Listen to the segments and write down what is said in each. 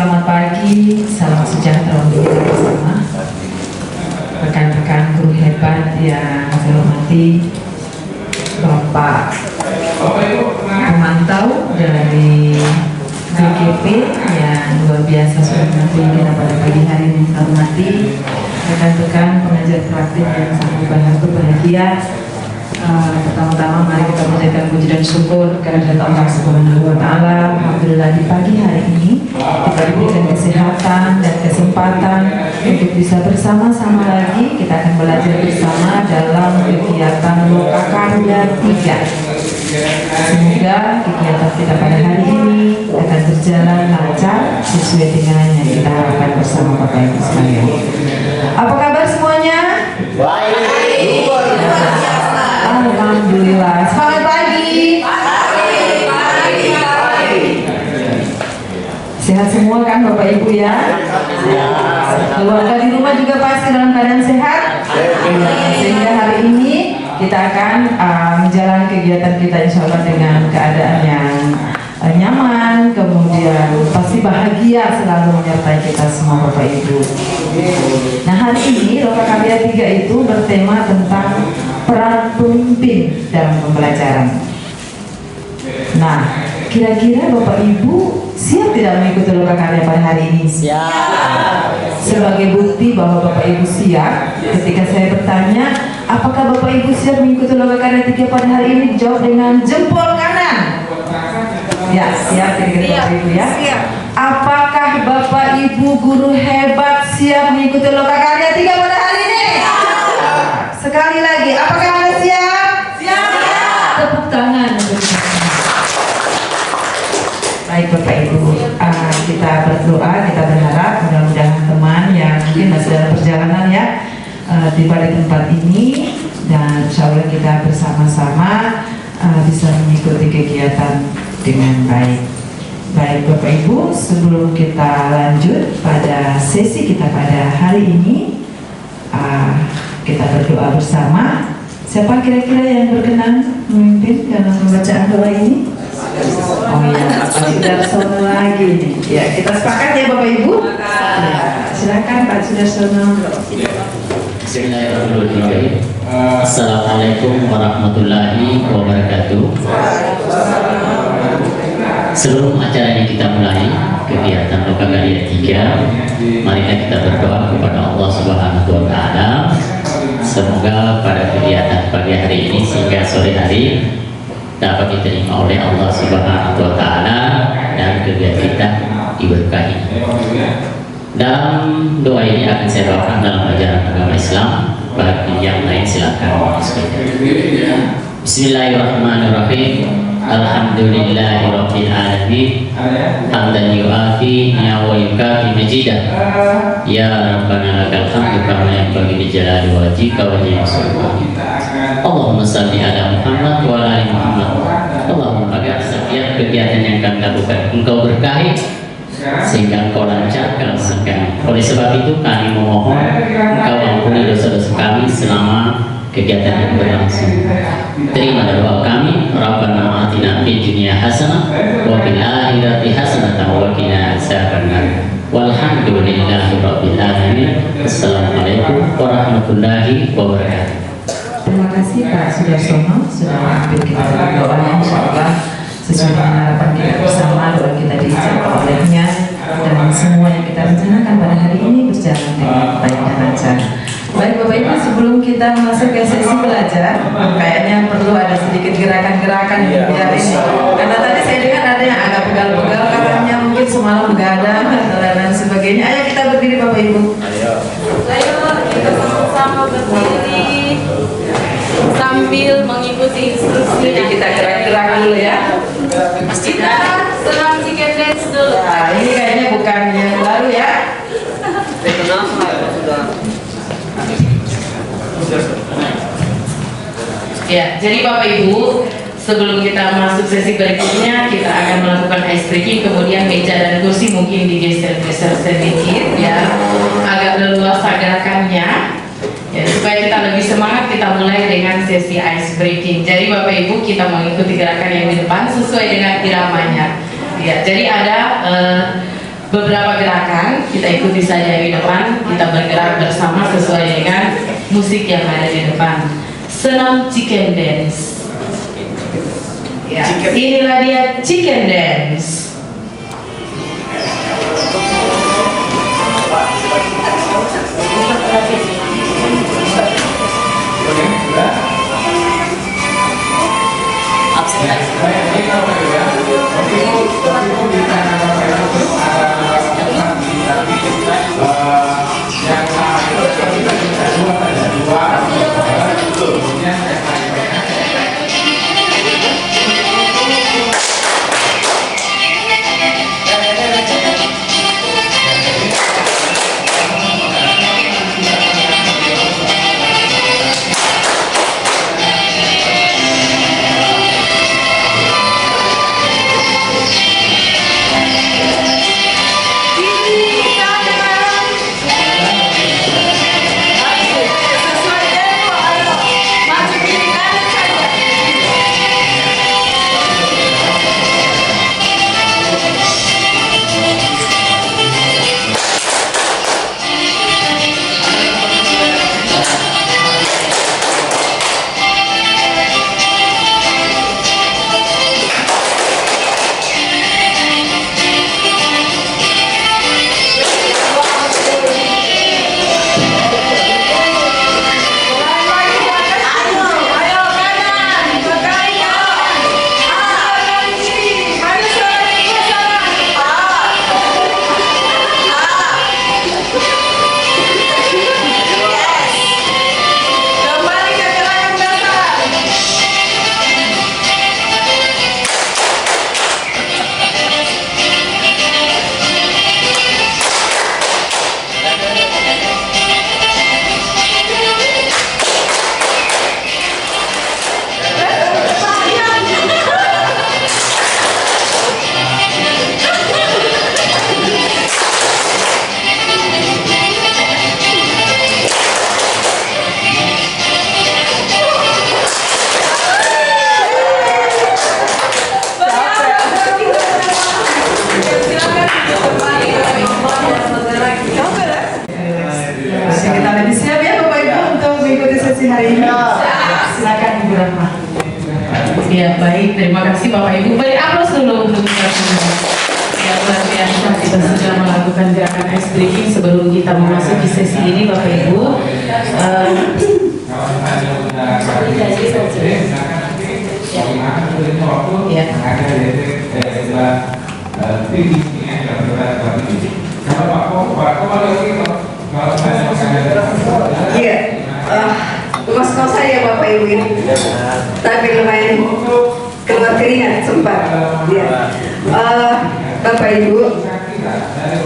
Selamat pagi, salam sejahtera untuk kita bersama. Rekan-rekan guru hebat yang saya hormati, Bapak pemantau dari BGP yang luar biasa sudah menemui kita pada pagi hari ini. Saya hormati rekan-rekan pengajar praktik yang sangat berbahagia. Pertama-tama mari kita mengucapkan puji dan syukur kehadirat Allah Subhanahu wa Ta'ala. Alhamdulillah di pagi hari ini kita diberikan kesehatan dan kesempatan untuk bisa bersama-sama lagi. Kita akan belajar bersama dalam kegiatan Lokakarya 3. Semoga kegiatan kita pada hari ini akan berjalan lancar sesuai dengan yang kita harapkan bersama Bapak Ibu sekalian. Apa kabar semuanya? Baik. Alhamdulillah. Selamat pagi. Sehat semua kan Bapak Ibu ya? Keluarga di rumah juga pasti dalam keadaan sehat. Sehingga hari ini kita akan menjalani kegiatan kita insya Allah dengan keadaan yang nyaman, kemudian pasti bahagia selalu menyertai kita semua Bapak Ibu. Nah, hari ini Lokakarya 3 itu bertema tentang peran pemimpin dalam pembelajaran. Nah, kira-kira Bapak Ibu siap tidak mengikuti Lokakarya pada hari ini? Siap. Sebagai bukti bahwa Bapak Ibu siap, ketika saya bertanya, apakah Bapak Ibu siap mengikuti Lokakarya 3 pada hari ini? Dijawab dengan jempol kanan. Ya, siap kira-kira Bapak Ibu ya. Siap. Apakah Bapak Ibu guru hebat siap mengikuti Lokakarya 3 pada hari ini? Sekali lagi, apakah Anda siap? Siap. Tepuk tangan. Baik Bapak Ibu, kita berdoa, kita berharap mudah-mudahan teman yang mungkin masih dalam perjalanan ya tiba di tempat ini, dan insya Allah kita bersama-sama bisa mengikuti kegiatan dengan baik. Baik Bapak Ibu, sebelum kita lanjut pada sesi kita pada hari ini, kita berdoa bersama. Siapa kira-kira yang berkenan memimpin dalam pembacaan doa ini? Oh iya, Pak Sudarsono lagi nih. Ya, kita sepakat ya Bapak Ibu? Ya, silakan Pak Sudarsono. Bismillahirrahmanirrahim. Assalamualaikum warahmatullahi wabarakatuh. Sebelum acara ini kita mulai kegiatan Lokakarya 3, marilah kita berdoa kepada Allah Subhanahu wa Ta'ala. Semoga pada kegiatan pagi hari ini sehingga sore hari dapat diterima oleh Allah Subhanahu wa Ta'ala dan kegiatan kita diberkahi. Dalam doa ini akan saya bawakan dalam ajaran agama Islam. Bagi yang lain silakan. Bismillahirrahmanirrahim. Alhamdulillahirabbil alamin. Hamdan yu'afi wa yukafi majidah. Ya Rabbana lakal hamdu kama yanbaghi li jalali wajhika wa li Allahumma shalli ala Muhammad wa ala ali Muhammad. Allahumma agar setiap kegiatan yang kami lakukan Engkau berkahi sehingga Engkau lancarkan segala. Oleh sebab itu kami memohon Engkau ampuni dosa-dosa kami selama kegiatan yang berlangsung. Terima doa kami. Rabbana atina fid dunya hasanah wa fil akhirati hasanah wa qina adzabannar. Walhamdulillahirabbil alamin. Assalamualaikum warahmatullahi wabarakatuh. Terima kasih Pak Sudarsono sudah mengambil kita dalam doanya, insyaallah sesuai dengan harapan kita bersama, doa kita diijabah olehnya, dan semua yang kita rencanakan pada hari ini berjalan dengan baik dan lancar. Baik Bapak Ibu, sebelum kita masuk ke sesi belajar, kayaknya perlu ada sedikit gerakan-gerakan di biar ini. Karena tadi saya dengar ada yang agak pegal-pegal, katanya mungkin semalam begadang atau lain sebagainya. Ayo kita berdiri Bapak Ibu. Ayo kita sama-sama berdiri sambil mengikuti instruksi. Jadi kita gerak-gerak dulu ya. Kita senam chicken dance dulu. Nah, ini kayaknya bukan yang baru ya. Ya, jadi Bapak Ibu, sebelum kita masuk sesi berikutnya, kita akan melakukan ice breaking, kemudian meja dan kursi mungkin digeser-geser sedikit ya, agak leluasa gerakannya. Ya, supaya kita lebih semangat, kita mulai dengan sesi ice breaking. Jadi Bapak Ibu, kita mengikuti gerakan yang di depan sesuai dengan iramanya. Ya, jadi ada beberapa gerakan, kita ikuti saja di depan, kita bergerak bersama sesuai dengan musik yang ada di depan. Senam chicken dance. Ya, inilah dia chicken dance. Kita lebih siap ya Bapak Ibu untuk mengikuti sesi hari ini. Silakan Ibu Rahma. Ya baik, terima kasih Bapak Ibu. Beri aplaus dulu untuk kita semua. Ya luar biasa, kita sudah melakukan gerakan ice breaking sebelum kita memasuki sesi ini Bapak Ibu. Iya, kos-kos saya Bapak Ibu ini, tapi lumayan keluar keringat sempat. Ya. Bapak Ibu,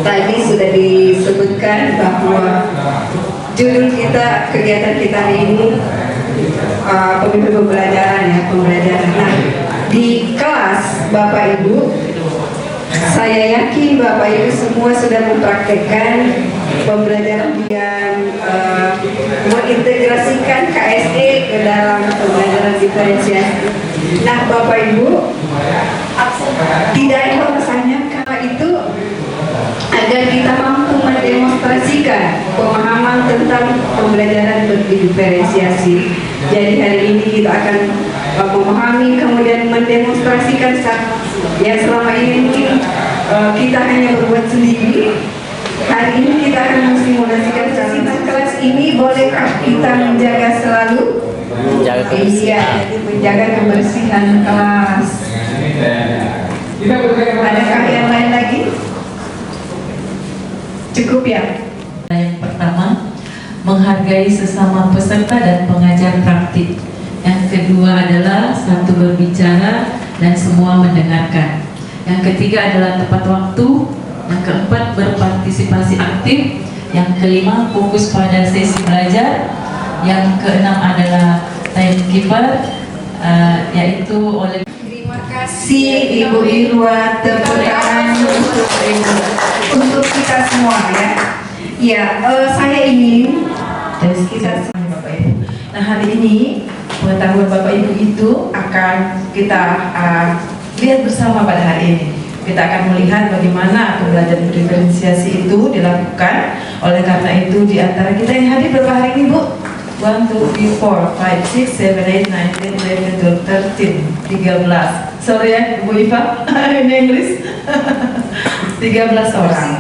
tadi sudah disebutkan bahwa judul kita, kegiatan kita hari ini pembelajaran ya, pembelajaran. Nah, di kelas Bapak Ibu, saya yakin Bapak Ibu semua sudah mempraktekkan pembelajaran yang mengintegrasikan KSE ke dalam pembelajaran diferensiasi. Nah, Bapak Ibu, tidak ada alasannya karena itu agar kita mampu mendemonstrasikan pemahaman tentang pembelajaran berdiferensiasi. Jadi hari ini kita akan memahami kemudian mendemonstrasikan yang selama ini mungkin kita hanya berbuat sendiri. Hari ini kita akan mensimulasikan sesi kelas ini. Bolehkah kita menjaga selalu? Iya, menjaga kebersihan kelas. Adakah yang lain lagi? Cukup ya? Yang pertama, menghargai sesama peserta dan pengajar praktik. Yang kedua adalah satu berbicara dan semua mendengarkan. Yang ketiga adalah tepat waktu. Yang keempat, berpartisipasi aktif. Yang kelima, fokus pada sesi belajar. Yang keenam adalah timekeeper, yaitu oleh. Terima kasih Ibu Irwa, tepuk tangan untuk kita semua ya. Ya, saya ingin kita Bapak Ibu. Nah, hari ini pengetahuan Bapak Ibu itu akan kita lihat bersama pada hari ini. kita akan melihat bagaimana pembelajaran berdiferensiasi itu dilakukan. Oleh karena itu di antara kita yang hadir berapa hari ini Bu? 1, 2, 3, 4, 5, 6, 7, 8, 9, 10, 11, 12, 13 sorry ya Bu Iva in English 13 orang.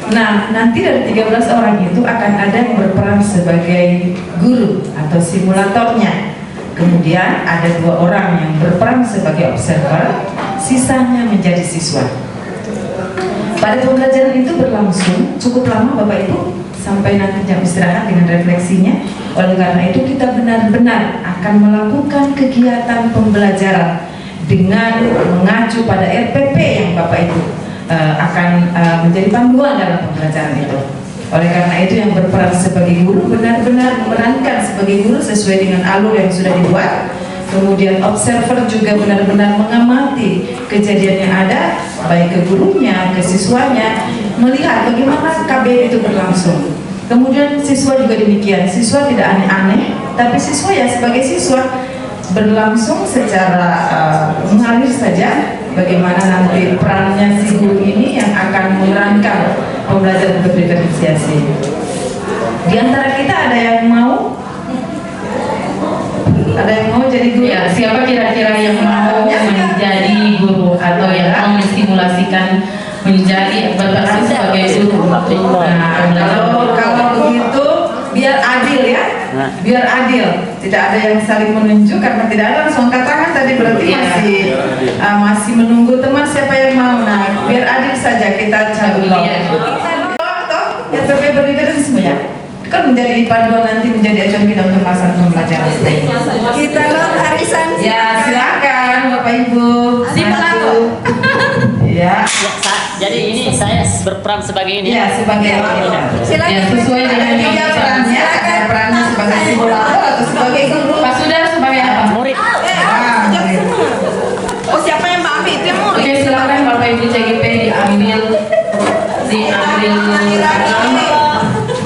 Nah, nanti dari 13 orang itu akan ada yang berperan sebagai guru atau simulatornya. Kemudian ada 2 orang yang berperan sebagai observer, sisanya menjadi siswa. Pada pembelajaran itu berlangsung cukup lama Bapak Ibu, sampai nanti jam istirahat dengan refleksinya. Oleh karena itu kita benar-benar akan melakukan kegiatan pembelajaran dengan mengacu pada RPP yang Bapak Ibu akan menjadi panduan dalam pembelajaran itu. Oleh karena itu yang berperan sebagai guru benar-benar memerankan sebagai guru sesuai dengan alur yang sudah dibuat. Kemudian observer juga benar-benar mengamati kejadian yang ada, baik ke gurunya, ke siswanya, melihat bagaimana KB itu berlangsung. Kemudian siswa juga demikian, siswa tidak aneh-aneh, tapi siswa ya sebagai siswa berlangsung secara mengalir saja bagaimana nanti perannya si guru ini yang akan memerankan pembelajaran berdiferensiasi. Di antara kita ada yang mau? Ada yang mau jadi guru? Ya, siapa kira-kira yang mau menjadi guru atau yang mau mensimulasikan menjadi berperan sebagai guru? Kalau begitu biar adil ya, biar adil, tidak ada yang saling menunjuk karena tidak ada langsung angkat tangan tadi, berarti masih menunggu teman siapa yang mau. Nah, biar adil saja kita cabut RPP berdiferensiasi ya, kan menjadi panduan nanti, menjadi acuan kita untuk melaksanakan pembelajaran. Kita arisan. Ya silakan Bapak Ibu. Simulator. Ya. Jadi ini saya berperan sebagai ini. Ya, sebagai Silakan. ya, sesuai dengan yang perannya, ada perannya sebagai simulator atau sebagai guru. Pak Sudar sebagai apa? Murid. Oh, siapa yang mau ambil? Itu yang mau. Oke, silakan Bapak Ibu CGP diambil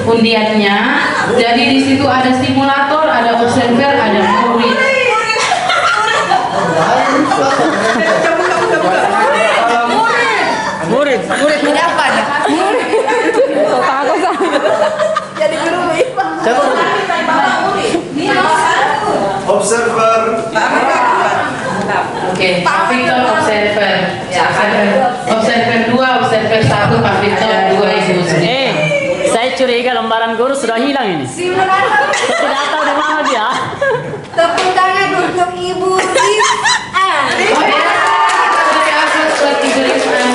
undiannya. Jadi di situ ada simulator, ada observer, ada murid. Murid. Ini apa nih? Jadi guru Ipa. Observer. Oke, Pak Victor observer. Ya, observer 2, observer 1, Pak Victor 2 Ibu. Saya curiga lembaran guru sudah hilang ini. Simulator. Saya tidak tahu di mana dia. Tepuk tangan untuk Ibu Rifan. Oh ya, terima kasih buat Ibu Rifan.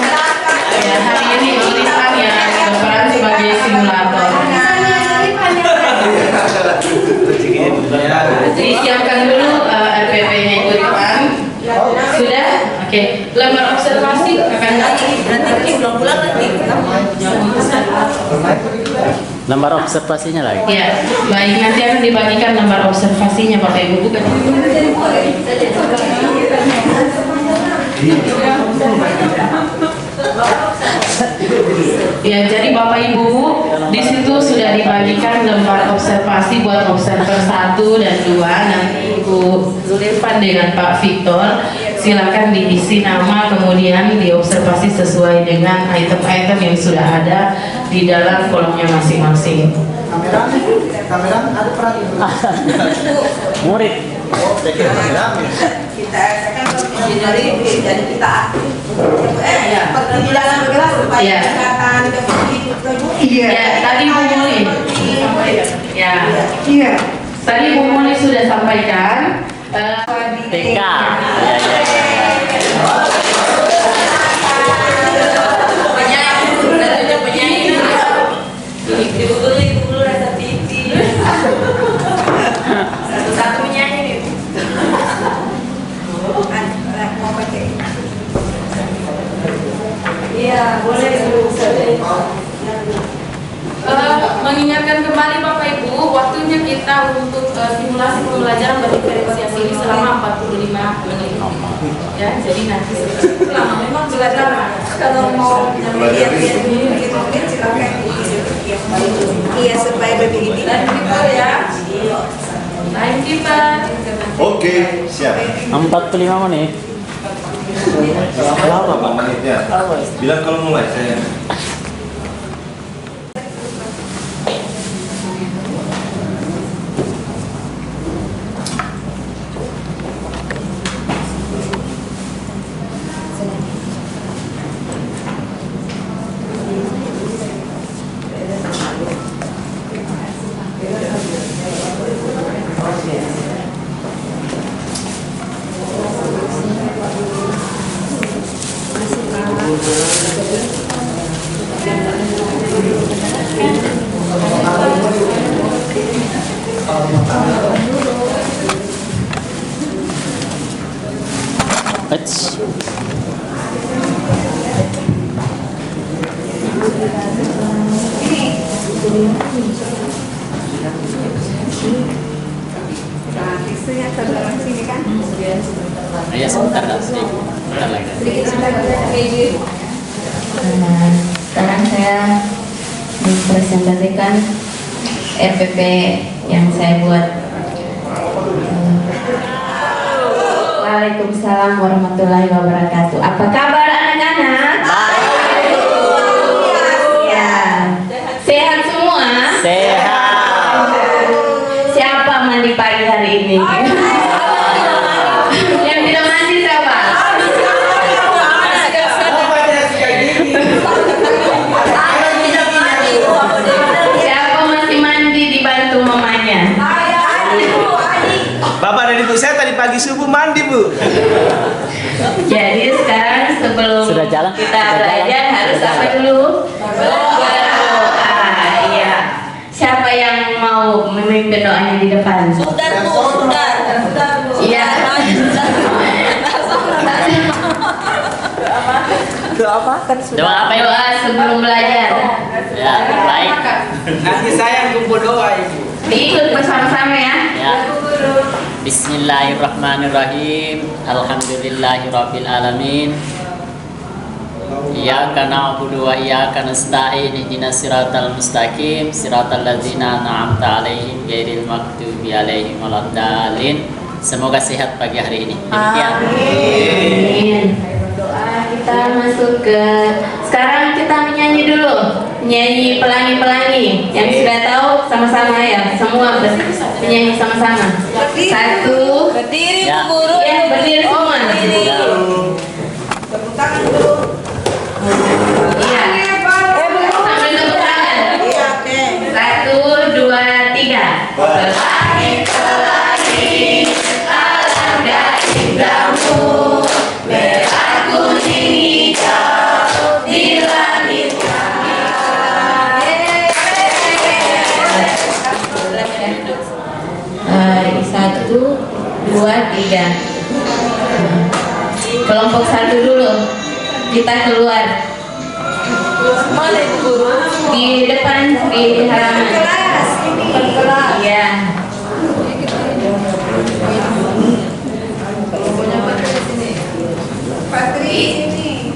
Ya, hari ini Ibu Rifan ya berperan sebagai simulator. Disiapkan dulu RPP-nya Ibu Rifan. Sudah? Oke. Lembar observasi akan nanti bulan-bulan nanti. Lembar observasinya lagi. Ya, baik, nanti akan dibagikan lembar observasinya Bapak Ibu. Bukan. Ya, jadi Bapak Ibu di situ sudah dibagikan lembar observasi buat observer 1 dan 2. Nanti Ibu Zulirfan dengan Pak Victor silakan diisi nama, kemudian diobservasi sesuai dengan item-item yang sudah ada di dalam kolomnya masing-masing. Kamera ada peran. Murid. Kita akan jadi kita perjalanan bergerak supaya Iya. kesehatan Ya, tadi Bu Muli. Ya, Iya. tadi Bu Muli sudah sampaikan. TK. Satu penyanyi nih. Iya, boleh dulu. Mengingatkan kembali Bapak Ibu, waktunya kita untuk simulasi pembelajaran berdiferensiasi ini selama 45 menit. Ya, jadi nanti lama, memang sudah lama. Kalau mau lihat ini begitu silakan. Iya, supaya lebih ini. Dan kita ya, time kita. Oke, siap. 45 menit. Lama Pak menitnya. Bilang kalau mulai saya. Isunya saudara sini kan? Ya sebentar lagi. Sekarang saya mempresentasikan RPP yang saya buat. Waalaikumsalam warahmatullahi wabarakatuh. Apa kabar anak-anak? Ya. Sehat semua? Sehat. Siapa mandi pagi hari ini? Yang tidak mandi siapa? Siapa masih mandi dibantu mamanya? Bapak dan ibu saya tadi pagi subuh mandi Bu. Jadi sekarang sebelum Sudah jalan? kita Sudah belajar jalan? harus Sudah apa jalan. dulu? Berdoa. Iya. Siapa yang mau memimpin doanya di depan? Iya. Doa apa ya? Doa sebelum belajar. Ya, baik. Nanti saya kumpul doa Ibu. Diikut bersama-sama ya. Ya. Bismillahirrahmanirrahim. Alhamdulillahirabbil alamin. Iyyaka na'budu wa iyyaka nasta'in. Ihdinas siratal mustaqim, siratal ladzina an'amta 'alaihim ghairil maghdubi 'alaihim waladdallin. Semoga sehat pagi hari ini. Demikian. Amin. Berdoa kita masuk ke sekarang kita menyanyi dulu. Nyanyi pelangi-pelangi. Yang sudah tahu sama-sama ya. Semua menyanyi sama-sama. Satu. Berdiri Ya. Bu Guru. Ya, berdiri semua. Ya. Tepuk tangan dulu. Iya. Sambil tepuk tangan. Iya, oke. 1, 2, 3. Pelangi-pelangi, alangkah indahmu, merah kuning hijau di langit kami. 1, 2, 3. Kelompok 1 dulu. Kita keluar Mana Ibu Guru? di depan di halaman. Kelas. Kelas. Iya. Patri sini.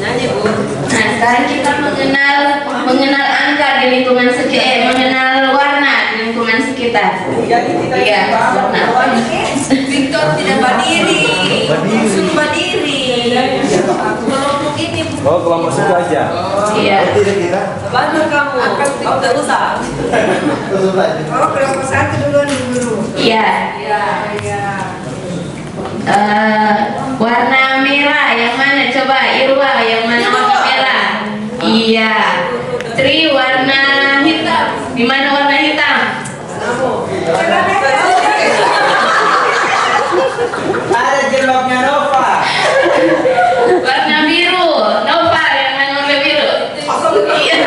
Nyanyi Bu. Nah, sekarang kita mengenal angka di lingkungan sekitar, mengenal warna di lingkungan sekitar. Jadi kita Iya, warna apa? Victor tidak berdiri. Langsung berdiri. Kelompok ini Bu. Oh kelompok situ aja. Iya. Tidak kira. Bantu kamu. Kamu tak usah. Oh, kelompok 1 duluan Bu Guru. Iya. Iya. Warna merah yang mana? Coba Irwa, yang mana warna merah? Iya. Tri warna hitam. Di mana warna hitam? Ada jilbabnya Nova. Warna biru. Nova yang mana warna biru? Iya.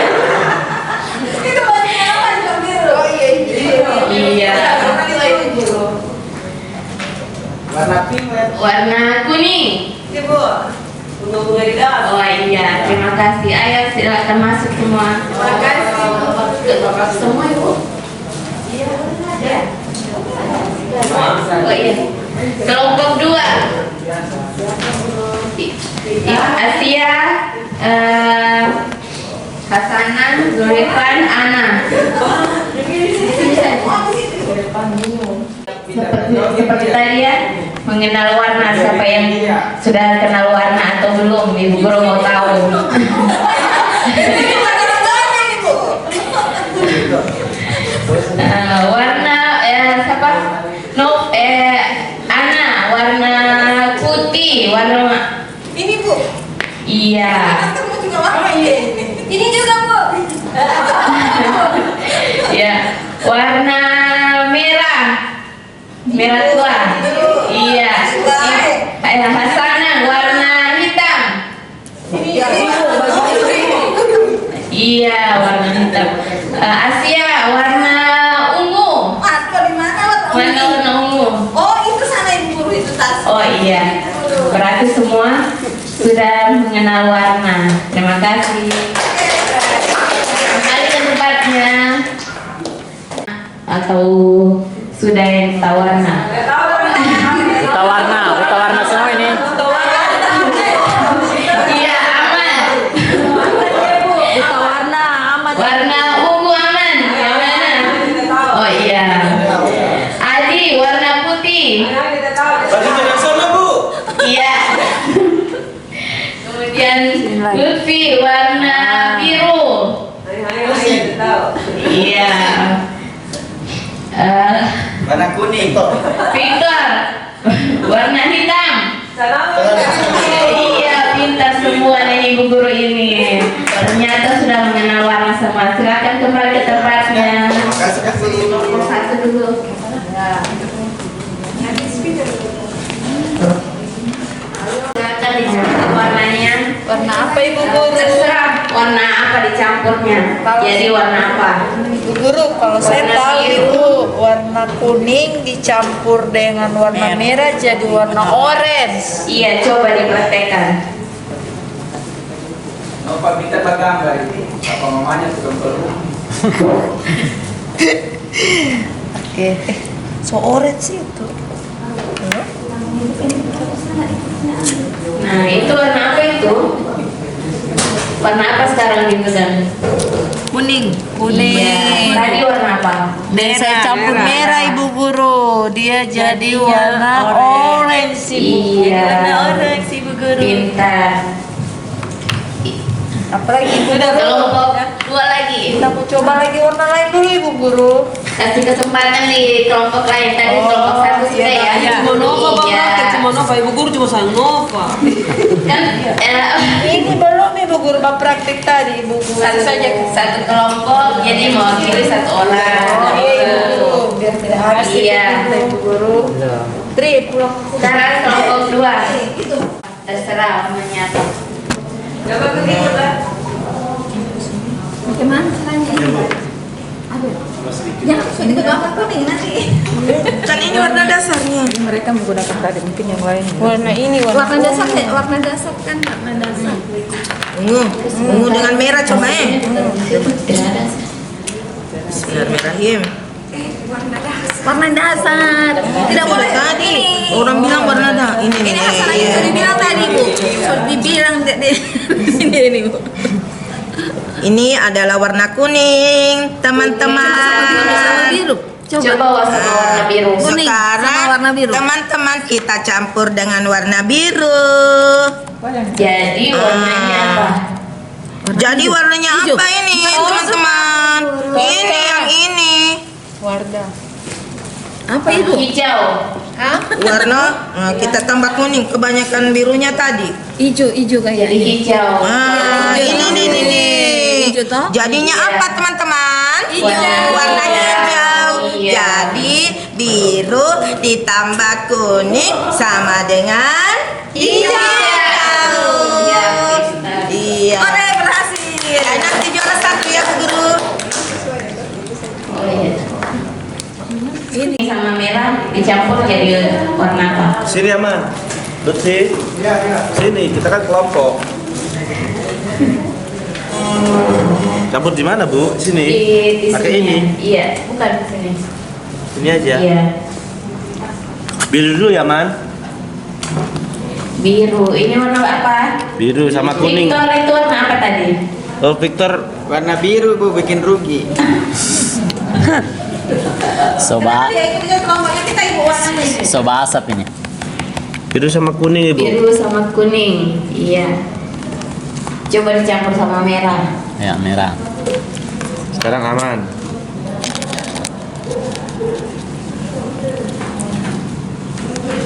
Itu banyak apa juga biru. Oh iya. Iya. Warna pink ya. Warna kuning. Ibu. Bunga-bunga di dalam. Oh iya, terima kasih. Ayo silakan masuk semua. Terima kasih. Semua ibu. Ya. Oh iya. Kelompok 2. Asia, Hasanah, Zulfan, Ana. Seperti tadi ya. mengenal warna. Siapa yang sudah kenal warna atau belum? Ibu guru mau tahu. Warna siapa? Ana warna putih, warna Ini Bu. iya. Kamu juga warna ini juga Bu. Ya, warna merah. Merah tua. Iya. Hasanah warna hitam. Iya, warna hitam. Asia warna ungu. Atau di mana Warna ungu. Oh, itu sana Ibu Guru itu tas. Oh iya. Berarti semua sudah mengenal warna. Terima kasih. Kembali ke tempatnya. Atau sudah yang tahu warna? Buta warna semua ini. Iya, aman. Buta warna aman. Warna ungu aman. Yang mana? Oh iya. Adi warna putih. Bajunya yang sana Bu. Iya. Kemudian Lutfi warna biru. Iya. Warna kuning. Victor warna hitam. Iya, pintar semua nih ibu guru ini. Ternyata sudah mengenal warna semua. Silakan kembali ke tempatnya. Satu dulu. Silakan dicampur warnanya. Warna apa Ibu Guru? Terserah warna apa dicampurnya. Jadi warna apa? Ibu Guru, kalau saya Warna tahu biru. itu warna kuning dicampur dengan warna merah jadi warna orange. Iya, coba dipraktekkan. Pak kita gambar ini apa mamanya tukang perlu. Oke, so orange itu. Nah, itu warna apa itu? Warna apa sekarang dipegang? Kuning. Iya. Tadi warna apa? Dan saya campur merah Ibu Guru, dia jadi warna orange Ibu. Iya. Warna orange Ibu Guru. Pintar. Apalagi Ibu Guru? Kelompok dua lagi. Kita mau coba lagi warna lain dulu Ibu Guru. Kasih kesempatan di kelompok lain. Tadi kelompok satu sudah ya. Cuma Nova Iya. Bapak, cuma Nova Ibu Guru cuma sayang Nova. Kan Ini belum Ibu Guru praktik tadi Ibu Guru. satu saja satu kelompok. Jadi mewakili satu orang. Oh iya Ibu Guru, biar tidak habis Iya. kita, Ibu Guru. Tri pulang. Sekarang kelompok dua. Terserah warnanya apa. Coba begitu lah. Bagaimana caranya ini? Aduh. Jangan langsung itu warna kuning nanti. Kan ini warna dasarnya. Mereka menggunakan tadi mungkin yang lain. Warna ini Warna dasar kan warna dasar. ungu dengan merah coba Bismillahirrahmanirrahim. Warna dasar. Tidak boleh Tadi orang bilang warna ini Ini Hasanah itu dibilang tadi Bu. Dibilang ini Bu. Ini adalah warna kuning, teman-teman. Biru. Coba sama warna biru. Kuning Sekarang sama warna biru. teman-teman kita campur dengan warna biru. Jadi warnanya apa? Jadi warnanya apa ini, teman-teman? Ini yang ini. Apa Ibu? Hijau. Warna kita tambah kuning, kebanyakan birunya tadi. Ijo kayak Jadi hijau. Ini. Hijau toh? Jadinya apa, teman-teman? Warna hijau. Iya. Jadi biru ditambah kuning sama dengan hijau. Iya. Oke, berhasil. Nanti juara satu ya, Bu Guru. Oh iya. Ini sama merah dicampur jadi warna apa? Sini aman. Lutfi. Sini, kita kan kelompok. Campur di mana, Bu? Sini. Di Pakai sini. ini. Iya, bukan di sini. Ini aja. Iya. Biru dulu ya, Man. Biru. Ini warna apa? Biru sama kuning. Victor itu warna apa tadi? Oh, Victor Warna biru Bu bikin rugi. Soba Ya, itu juga kelompoknya kita Ibu warnanya. soba asap ini. Biru sama kuning ibu. Biru sama kuning. Iya. Coba dicampur sama merah. Ya, merah. Sekarang aman.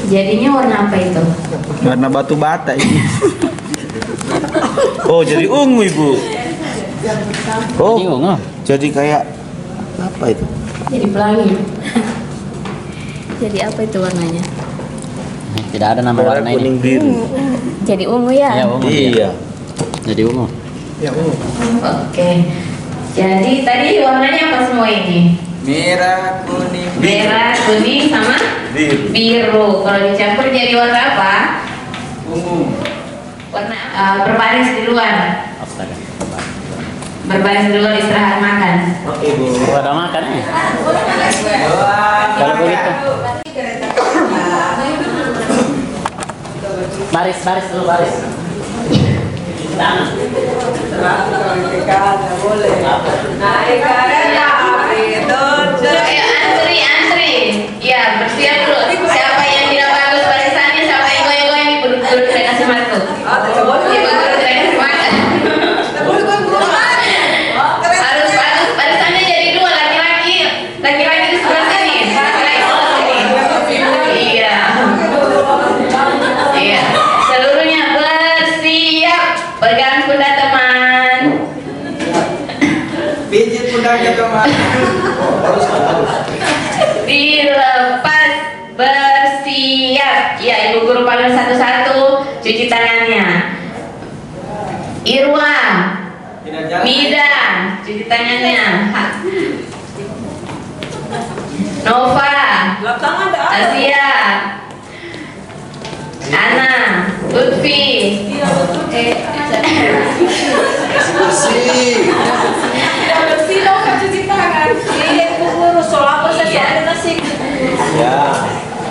Jadinya warna apa itu? Warna batu bata ini. Oh, jadi ungu ibu. Oh, Jadi ungu. jadi kayak apa itu? Jadi pelangi. Jadi apa itu warnanya? Tidak ada nama warna kuning ini. biru. Jadi ungu ya? Ya, ungu. Iya. Jadi ungu. Ya ungu. Oke. Jadi tadi warnanya apa semua ini? Merah, kuning, Merah, kuning, sama Biru. biru. Kalau dicampur jadi warna apa? ungu. Warna berbaris di luar. Astaga. Berbaris di luar istirahat makan. Oke ibu. Udah makan ya? Kalau begitu. Baris dulu, baris. Tangan. Ayo antri. Ya, bersiap dulu. Siapa yang tidak bagus barisannya, siapa yang goyang-goyang nih, buru-buru saya kasih makan. Iya, buru-buru saya kasih makan. Harus bagus barisannya, jadi dua, laki-laki di sebelah sini, laki-laki sebelah sini. Iya. Seluruhnya bersiap. Pegang pundak teman. Pijit pundaknya teman. Dilepas, bersiap. Ya, ibu guru panggil satu-satu. Cuci tangannya. Irwa, Tidak jalan. Mida, cuci tangannya. Nova, Asia, Ana, Lutfi. Ya.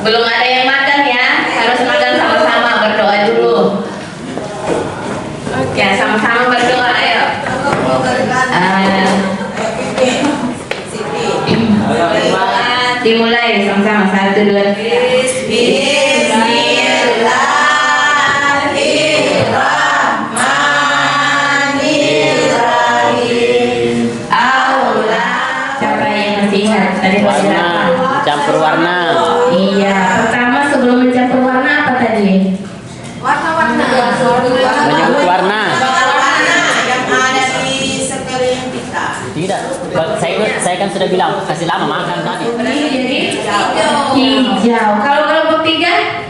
Belum ada yang makan ya, harus makan sama-sama, berdoa dulu. Ya, sama-sama berdoa, ayo. Dimulai sama-sama, 1, 2, 3. Siapa yang masih ingat tadi Warna, campur warna. Iya, pertama sebelum mencampur warna apa tadi? Menyebut warna. yang ada di sekeliling kita. Tidak. Saya kan sudah bilang kasih lama makan tadi. Jadi hijau. Kalau kelompok 3?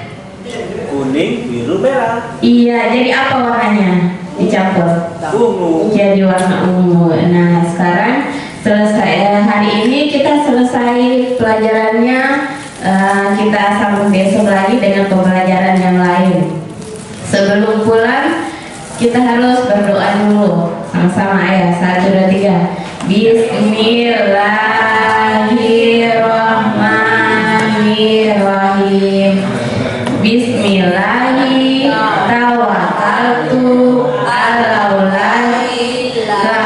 Kuning, biru, merah. Iya, jadi apa warnanya? Dicampur. Ungu. Jadi warna ungu. Nah, sekarang selesai hari ini kita selesai pelajarannya. Kita sambung besok lagi dengan pembelajaran yang lain. Sebelum pulang kita harus berdoa dulu sama-sama ya. 1, 2, 3. Bismillahirrahmanirrahim. Bismillahi tawakkaltu alallahi la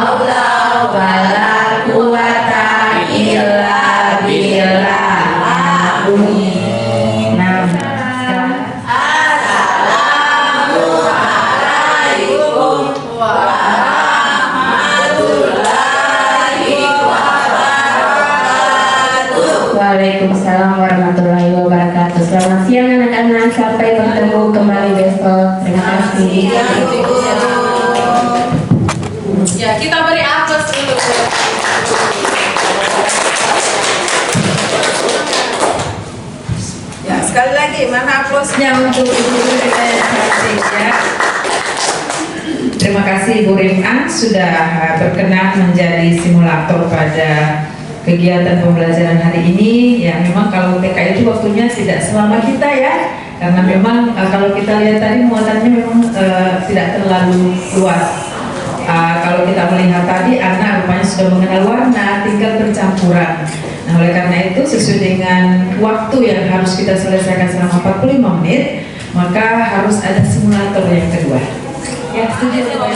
haula wala quwata illa billah. Amin. Nah, Waalaikumsalam warahmatullahi wabarakatuh. Selamat siang anak-anak, sampai bertemu kembali besok. Terima kasih. Ya, kita beri aplaus dulu. Ya, sekali lagi mana aplausnya untuk ibu kita yang cantik ya. Terima kasih Ibu Rim'an sudah berkenan menjadi simulator pada kegiatan pembelajaran hari ini. Ya, memang kalau TK itu waktunya tidak selama kita ya, karena memang kalau kita lihat tadi muatannya memang tidak terlalu luas. Kalau kita melihat tadi anak rupanya sudah mengenal warna, tinggal percampuran. Nah, oleh karena itu sesuai dengan waktu yang harus kita selesaikan selama 45 menit, maka harus ada simulator yang kedua. Ya, setuju ya, Pak?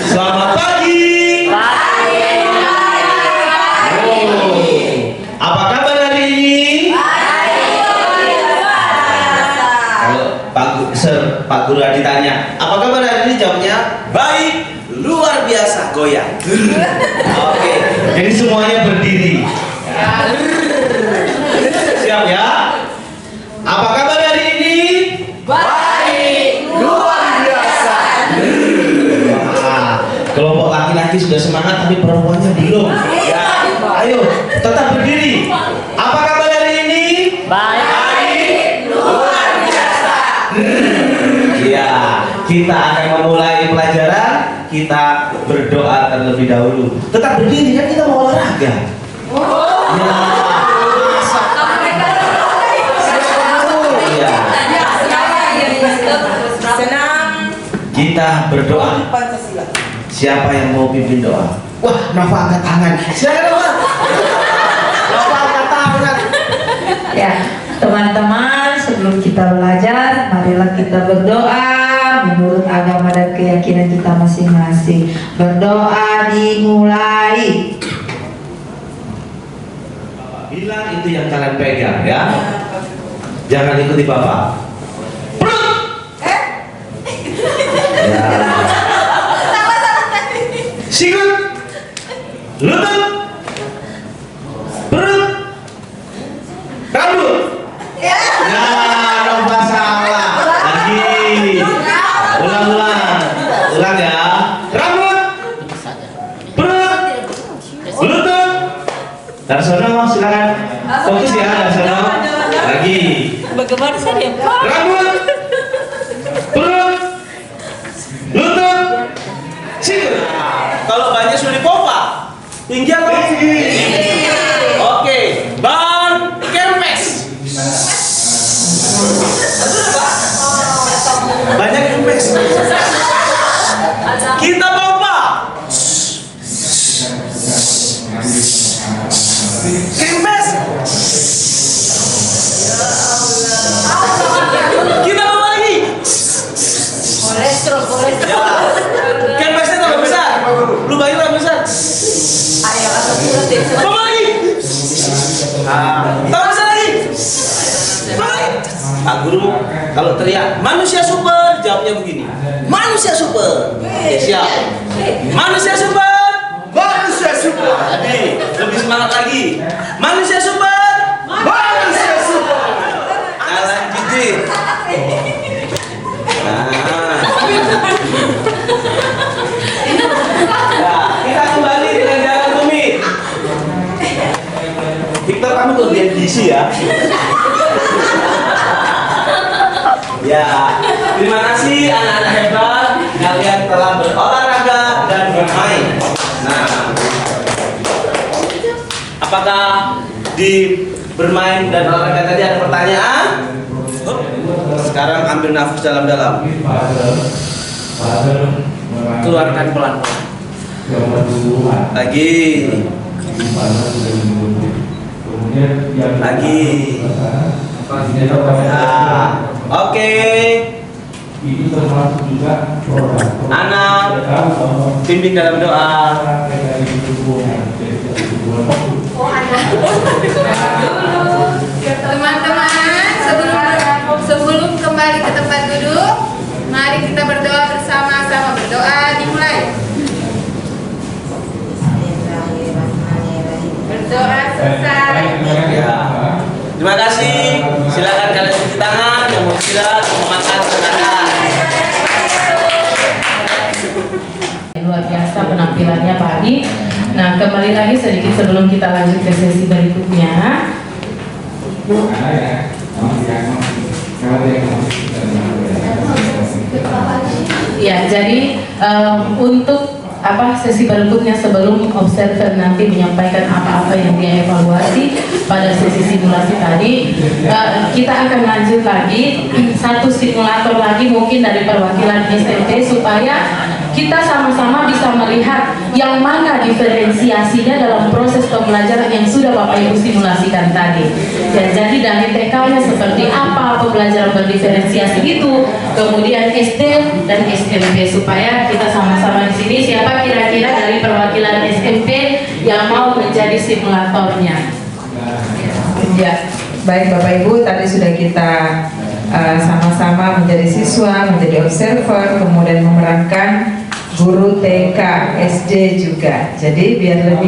Selamat pagi. Apa kabar hari ini? Baik. Kalau Pak Guru ditanya, apa kabar hari ini? Jawabnya, baik, luar biasa, goyang. Oke, jadi semuanya berdiri. Siap ya? Apa kabar hari ini? Baik, luar biasa. Kelompok laki-laki sudah semangat, tapi perempuannya belum. Ya, ayo tetap berdiri. Apa kabar hari ini? Baik, luar biasa. Ya, kita akan memulai pelajaran. Kita berdoa terlebih dahulu. Tetap berdiri, kan kita mau olahraga. Kita berdoa. Siapa yang mau pimpin doa? Wah, Nova angkat tangan. Silakan Nova. Nova angkat tangan. Ya, teman-teman, sebelum kita belajar, marilah kita berdoa menurut agama dan keyakinan kita masing-masing. Berdoa dimulai. Bilang itu yang kalian pegang ya. Jangan ikuti Bapak. Ya. Sikut, lutut, perut, rambut. Ya, Nova salah. Lagi. Ulang ya. Rambut, perut, lutut. Darsono silakan. Fokus ya, Darsono. Lagi. Bagaimana saya, Pak? Rambut, perut, lutut, sikut. Kalau banyak sulit popa, tinggi atau tinggi? Oke, ban kempes. Banyak kempes. Kita popa. Kempes. Kita popa lagi. Kolesterol. Kempesnya tambah besar. Lubangnya tambah besar. Tambah lagi. Tambah besar lagi. Baik. Pak Guru kalau teriak manusia super, jawabnya begini. Manusia super. Oke, siap. Manusia super. Manusia super. Jadi lebih semangat lagi. Manusia super. Manusia super. Lanjutin. Kita kembali dengan jalan bumi. Victor, kamu kelebihan gizi ya. Ya, terima kasih anak-anak hebat. Kalian telah berolahraga dan bermain. Nah, apakah di bermain dan olahraga tadi ada pertanyaan? Sekarang ambil nafas dalam-dalam. Keluarkan pelan-pelan. Lagi. Lagi. Nah, oke. Anak, bimbing dalam doa. Teman-teman, sebelum kembali ke tempat duduk, mari kita berdoa bersama-sama. Berdoa dimulai. Berdoa selesai. Ya. Terima kasih. Silakan kalian cuci tangan, yang mau istirahat, mau makan, silakan. Luar biasa penampilannya pagi. Nah, kembali lagi sedikit sebelum kita lanjut ke sesi berikutnya. Ya, jadi untuk sesi berikutnya sebelum observer nanti menyampaikan apa-apa yang dia evaluasi pada sesi simulasi tadi, kita akan lanjut lagi satu simulator lagi mungkin dari perwakilan SMP supaya kita sama-sama bisa melihat yang mana diferensiasinya dalam proses pembelajaran yang sudah Bapak Ibu simulasikan tadi. Dan jadi dari TK-nya seperti apa pembelajaran berdiferensiasi itu, kemudian SD dan SMP, supaya kita sama-sama di sini siapa kira-kira dari perwakilan SMP yang mau menjadi simulatornya. Ya, baik Bapak Ibu, tadi sudah kita sama-sama menjadi siswa, menjadi observer, kemudian memerankan guru TK, SD juga. Jadi biar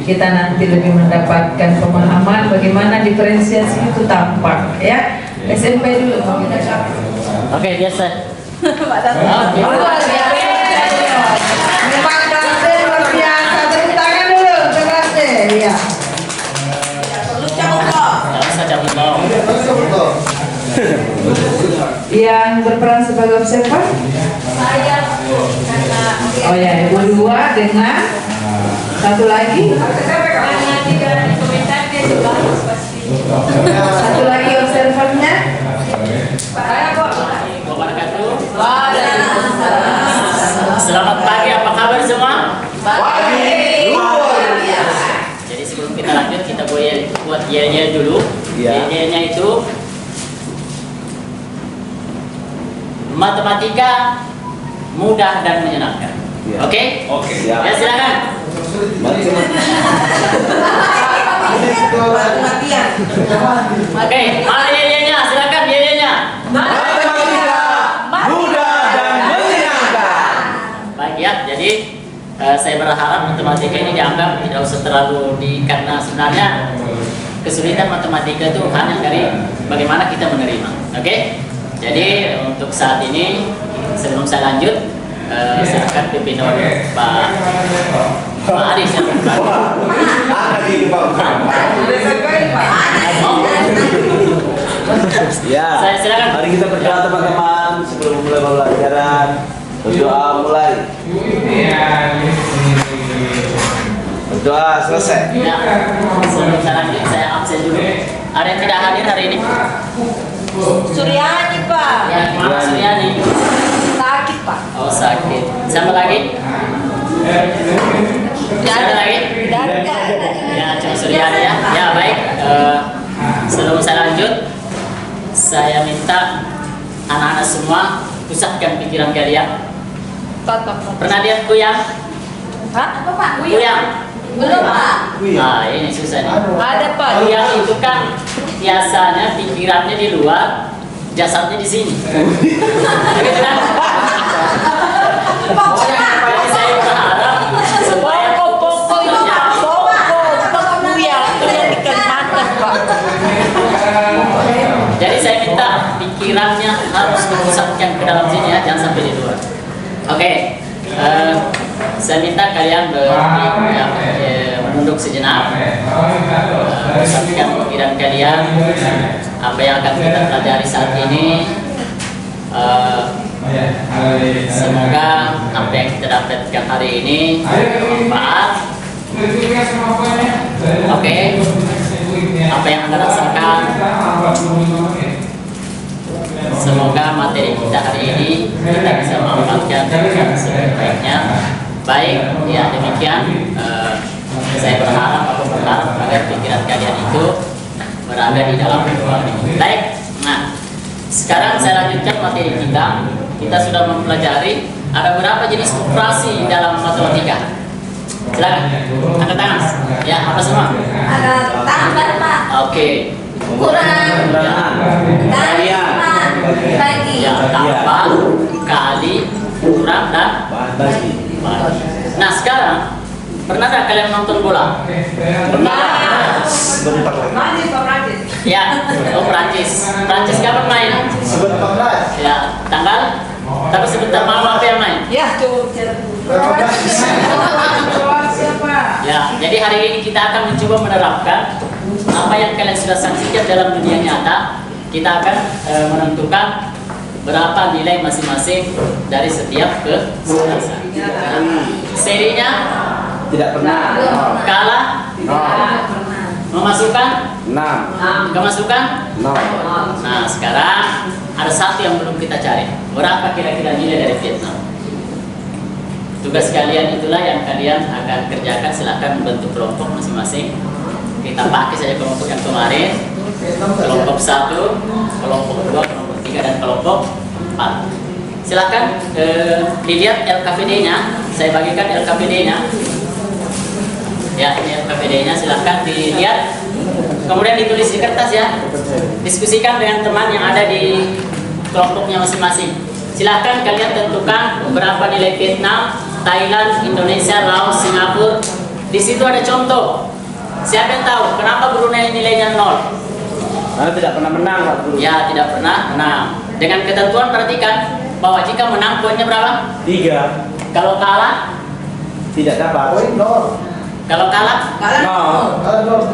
kita nanti lebih mendapatkan pemahaman bagaimana diferensiasi itu tampak ya. SMP dulu. Oke, biasa. Luar biasa. Memang kelasnya luar biasa. Tepuk tangan dulu, kelasnya. Iya. Yang berperan sebagai observer? Saya Bu. Oh ya, ibu dua dengan satu lagi. Karena tidak komentar dia juga harus pasti. Satu lagi observernya. Selamat pagi, apa kabar semua? Pagi. Jadi sebelum kita lanjut, kita buat yel-yel dulu. Yel-yelnya itu matematika mudah dan menyenangkan. Oke? Oke. Ya, silakan. Oke, mana yel-yelnya? Silakan yel-yelnya. Matematika mudah dan menyenangkan. Baik ya, jadi saya berharap matematika ini dianggap tidak usah terlalu karena sebenarnya kesulitan matematika itu hanya dari bagaimana kita menerima. Oke? Jadi untuk saat ini sebelum saya lanjut, silakan pimpin Pak Aris ya. Ya. Saya silakan. Mari kita berdoa teman-teman sebelum mulai pembelajaran. Berdoa mulai. Berdoa selesai. Ya, sebelum saya lanjut saya absen dulu. Ada yang tidak hadir hari ini? Suryani Pak. Ya, mana Suryani? Sakit Pak. Oh sakit. Siapa lagi? Siapa lagi? Ya, cuma Suryani ya. Ya baik. Sebelum saya lanjut, saya minta anak-anak semua pusatkan pikiran kalian. Pernah lihat kuyang? Hah? Apa Pak? Kuyang? Belum Pak. Nah ini susah nih. Ada Pak. Kuyang itu kan biasanya pikirannya di luar, jasadnya di sini. Begitu kan? Jadi saya berharap supaya Pokok itu Pak. Pokok kuyang itu yang ikan makan Pak. Jadi saya minta pikirannya harus dipusatkan ke dalam sini ya, jangan sampai di luar. Oke, saya minta kalian menunduk sejenak, pusatkan pikiran kalian apa yang akan kita pelajari saat ini. Semoga apa yang kita dapatkan hari ini bermanfaat. Oke, apa yang Anda rasakan, semoga materi kita hari ini kita bisa manfaatkan dengan sebaik-baiknya. Baik, ya demikian. Saya berharap agar pikiran kalian itu berada di dalam ruang ini. Baik, nah sekarang saya lanjutkan materi kita. Kita sudah mempelajari ada berapa jenis operasi dalam matematika. Silakan, angkat tangan. Ya, apa semua? Ada tambah Pak. Oke. Kurang. Kalian. Bagi. Ya, tambah, kali, kurang dan bagi. Nah sekarang pernah tak kalian nonton bola? Pernah. Ya, oh Prancis. Prancis kapan main? Ya, tanggal. Tapi sebentar malam apa yang main? Ya, Ya, jadi hari ini kita akan mencoba menerapkan apa yang kalian sudah saksikan dalam dunia nyata. Kita akan menentukan berapa nilai masing-masing dari setiap kesebelasan. Serinya? Tidak pernah. Kalah? Memasukkan? 6. Kemasukan? 0. Nah, sekarang ada satu yang belum kita cari. Berapa kira-kira nilai dari Vietnam? Tugas kalian itulah yang kalian akan kerjakan. Silahkan membentuk kelompok masing-masing. Kita pakai saja kelompok yang kemarin. Kelompok 1, kelompok 2, kelompok 3, dan kelompok 4. Silahkan dilihat LKPD-nya. Saya bagikan LKPD-nya. Ya, ini LKPD-nya. Silahkan dilihat. kemudian ditulis di kertas ya. Diskusikan dengan teman yang ada di kelompoknya masing-masing. Silahkan kalian tentukan berapa nilai Vietnam, Thailand, Indonesia, Laos, Singapura. Di situ ada contoh. Siapa yang tahu kenapa Brunei nilainya 0? Karena tidak pernah menang, Pak Guru. Ya, tidak pernah menang. Dengan ketentuan perhatikan bahwa jika menang poinnya berapa? 3. Kalau kalah? Tidak dapat. Kalau kalah?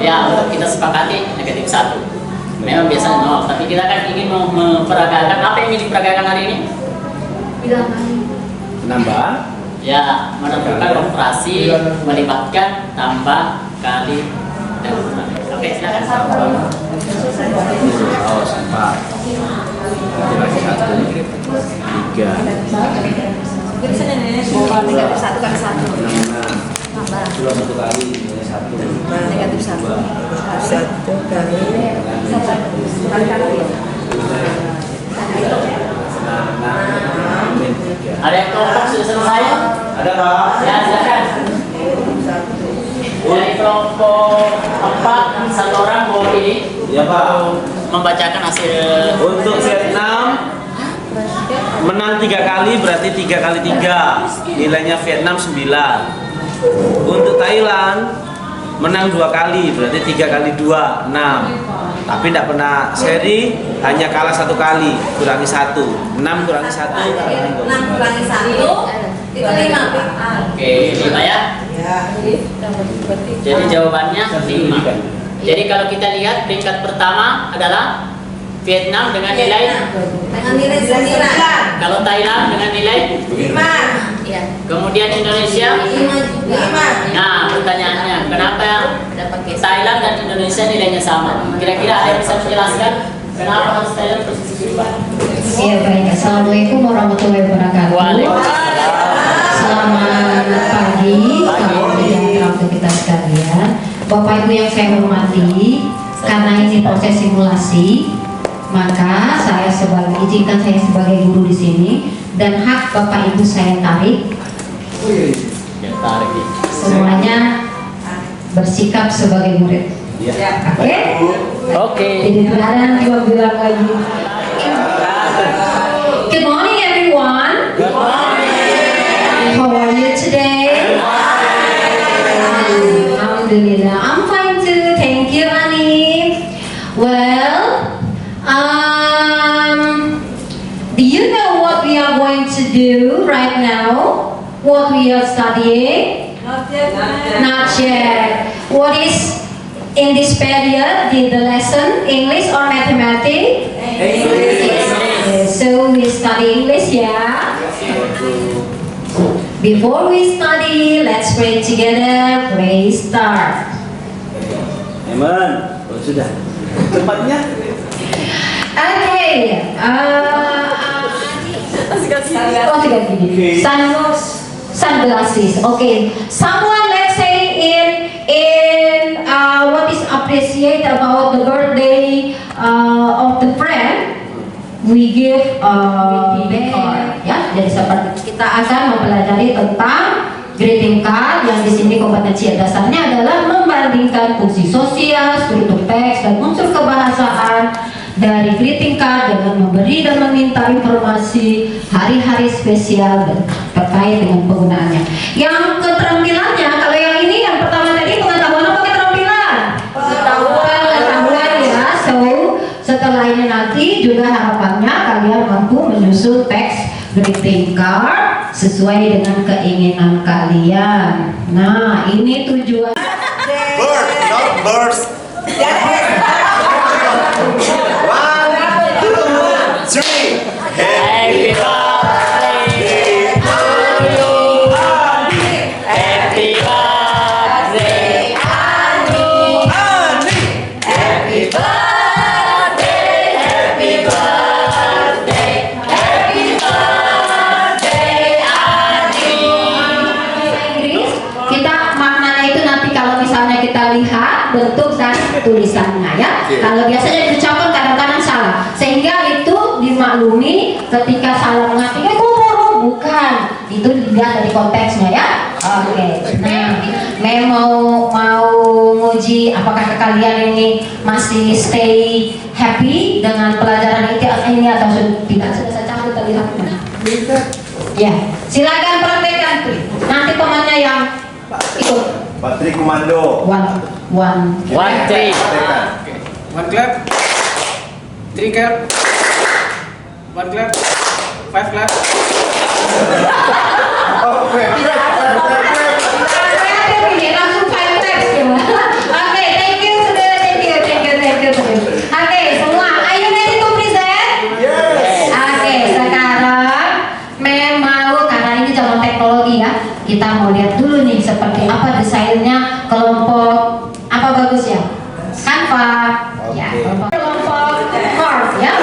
Ya, untuk kita sepakati negatif 1. Memang biasanya 0, tapi kita kan ingin memperagakan. Apa yang ingin diperagakan hari ini? Nambah. Ya, menentukan operasi melibatkan tambah, kali, dan kurang. Oke, silakan. Oh, 4. Lagi 1. 3. Negatif 1 kali 1. 6. Cuma 1 kali, 1. Negatif 1. 1 kali. Ada yang kelompok sudah selesai? Ada, Pak? Ya, silakan. Dari kelompok 4, 1 orang bawa ini. Ya, Pak. Membacakan hasil. Untuk Vietnam menang 3 kali berarti 3 kali 3. Nilainya Vietnam 9. Untuk Thailand menang 2 kali berarti 3 kali 2, 6. Tapi tidak pernah seri, hanya kalah 1 kali, kurangi 1. 6 kurangi 1. 6 kurangi 1 itu 5. Oke, 5 ya. Jadi jawabannya 5. Jadi kalau kita lihat peringkat pertama adalah Vietnam dengan nilai 9. Kalau Thailand dengan nilai 5. Ya. Kemudian Indonesia 5. Nah, pertanyaannya kenapa Thailand dan Indonesia nilainya sama? Kira-kira ada yang bisa menjelaskan kenapa harus Thailand posisi kedua? Iya baik, assalamualaikum warahmatullahi wabarakatuh. Selamat pagi, salam sejahtera untuk kita sekalian. Bapak Ibu yang saya hormati, karena ini proses simulasi, maka izinkan saya sebagai guru di sini dan hak Bapak Ibu saya tarik. Semuanya bersikap sebagai murid. Oke? Oke. Jadi tidak ada yang bilang lagi. Good morning everyone. Good morning. How are you today? Alhamdulillah. I'm fine too. Thank you, Ani. Well, do you know what we are going to do right now? What we are studying? Not yet. Not yet. What is in this period? The lesson English or mathematics? English. So we study English, yeah. Before we study, let's pray together. Pray start. Amen. Oh, sudah. Tempatnya? Okay. Sunglasses. Okay. Someone, let's say in what is appreciate about the birthday of the friend, we give greeting card. Ya, jadi seperti kita akan mempelajari tentang greeting card yang di sini kompetensi dasarnya adalah membandingkan fungsi sosial, struktur teks dan unsur kebahasaan dari greeting card dengan memberi dan meminta informasi hari-hari spesial dan terkait dengan penggunaannya. Yang keterampilannya, kalau yang ini yang pertama tadi pengetahuan apa keterampilan? Pengetahuan ya. So setelah ini nanti juga harapannya kalian mampu menyusun teks greeting card sesuai dengan keinginan kalian. Nah, ini tujuan. Bird, not birds. 1, 2, 3. Happy birthday to you. Happy birthday, Ani. Happy birthday, happy birthday, happy birthday, Ani. Inggris, kita maknanya itu nanti kalau misalnya kita lihat bentuk dan tulisannya ya. Kalau biasanya diucapkan kadang-kadang salah, sehingga itu dimaklumi ketika salah mengartikan bukan, itu dilihat dari konteksnya ya. Oke. Nah, mau uji teknologi. Apakah kalian ini masih stay happy dengan pelajaran ini atau tidak? Sudah saya cabut terlihat. Ya, silakan praktekkan. Nanti temannya yang ikut. Patri komando. One three. One clap. Three clap. One clap. Five clap. Langsung 5 times ya. Oke, thank you. Oke, semua, are you ready to present? Yes. Oke, sekarang memang karena ini zaman teknologi ya, kita mau lihat dulu nih seperti apa desainnya kelompok apa bagus ya? Canva, ya, kelompok Mars ya.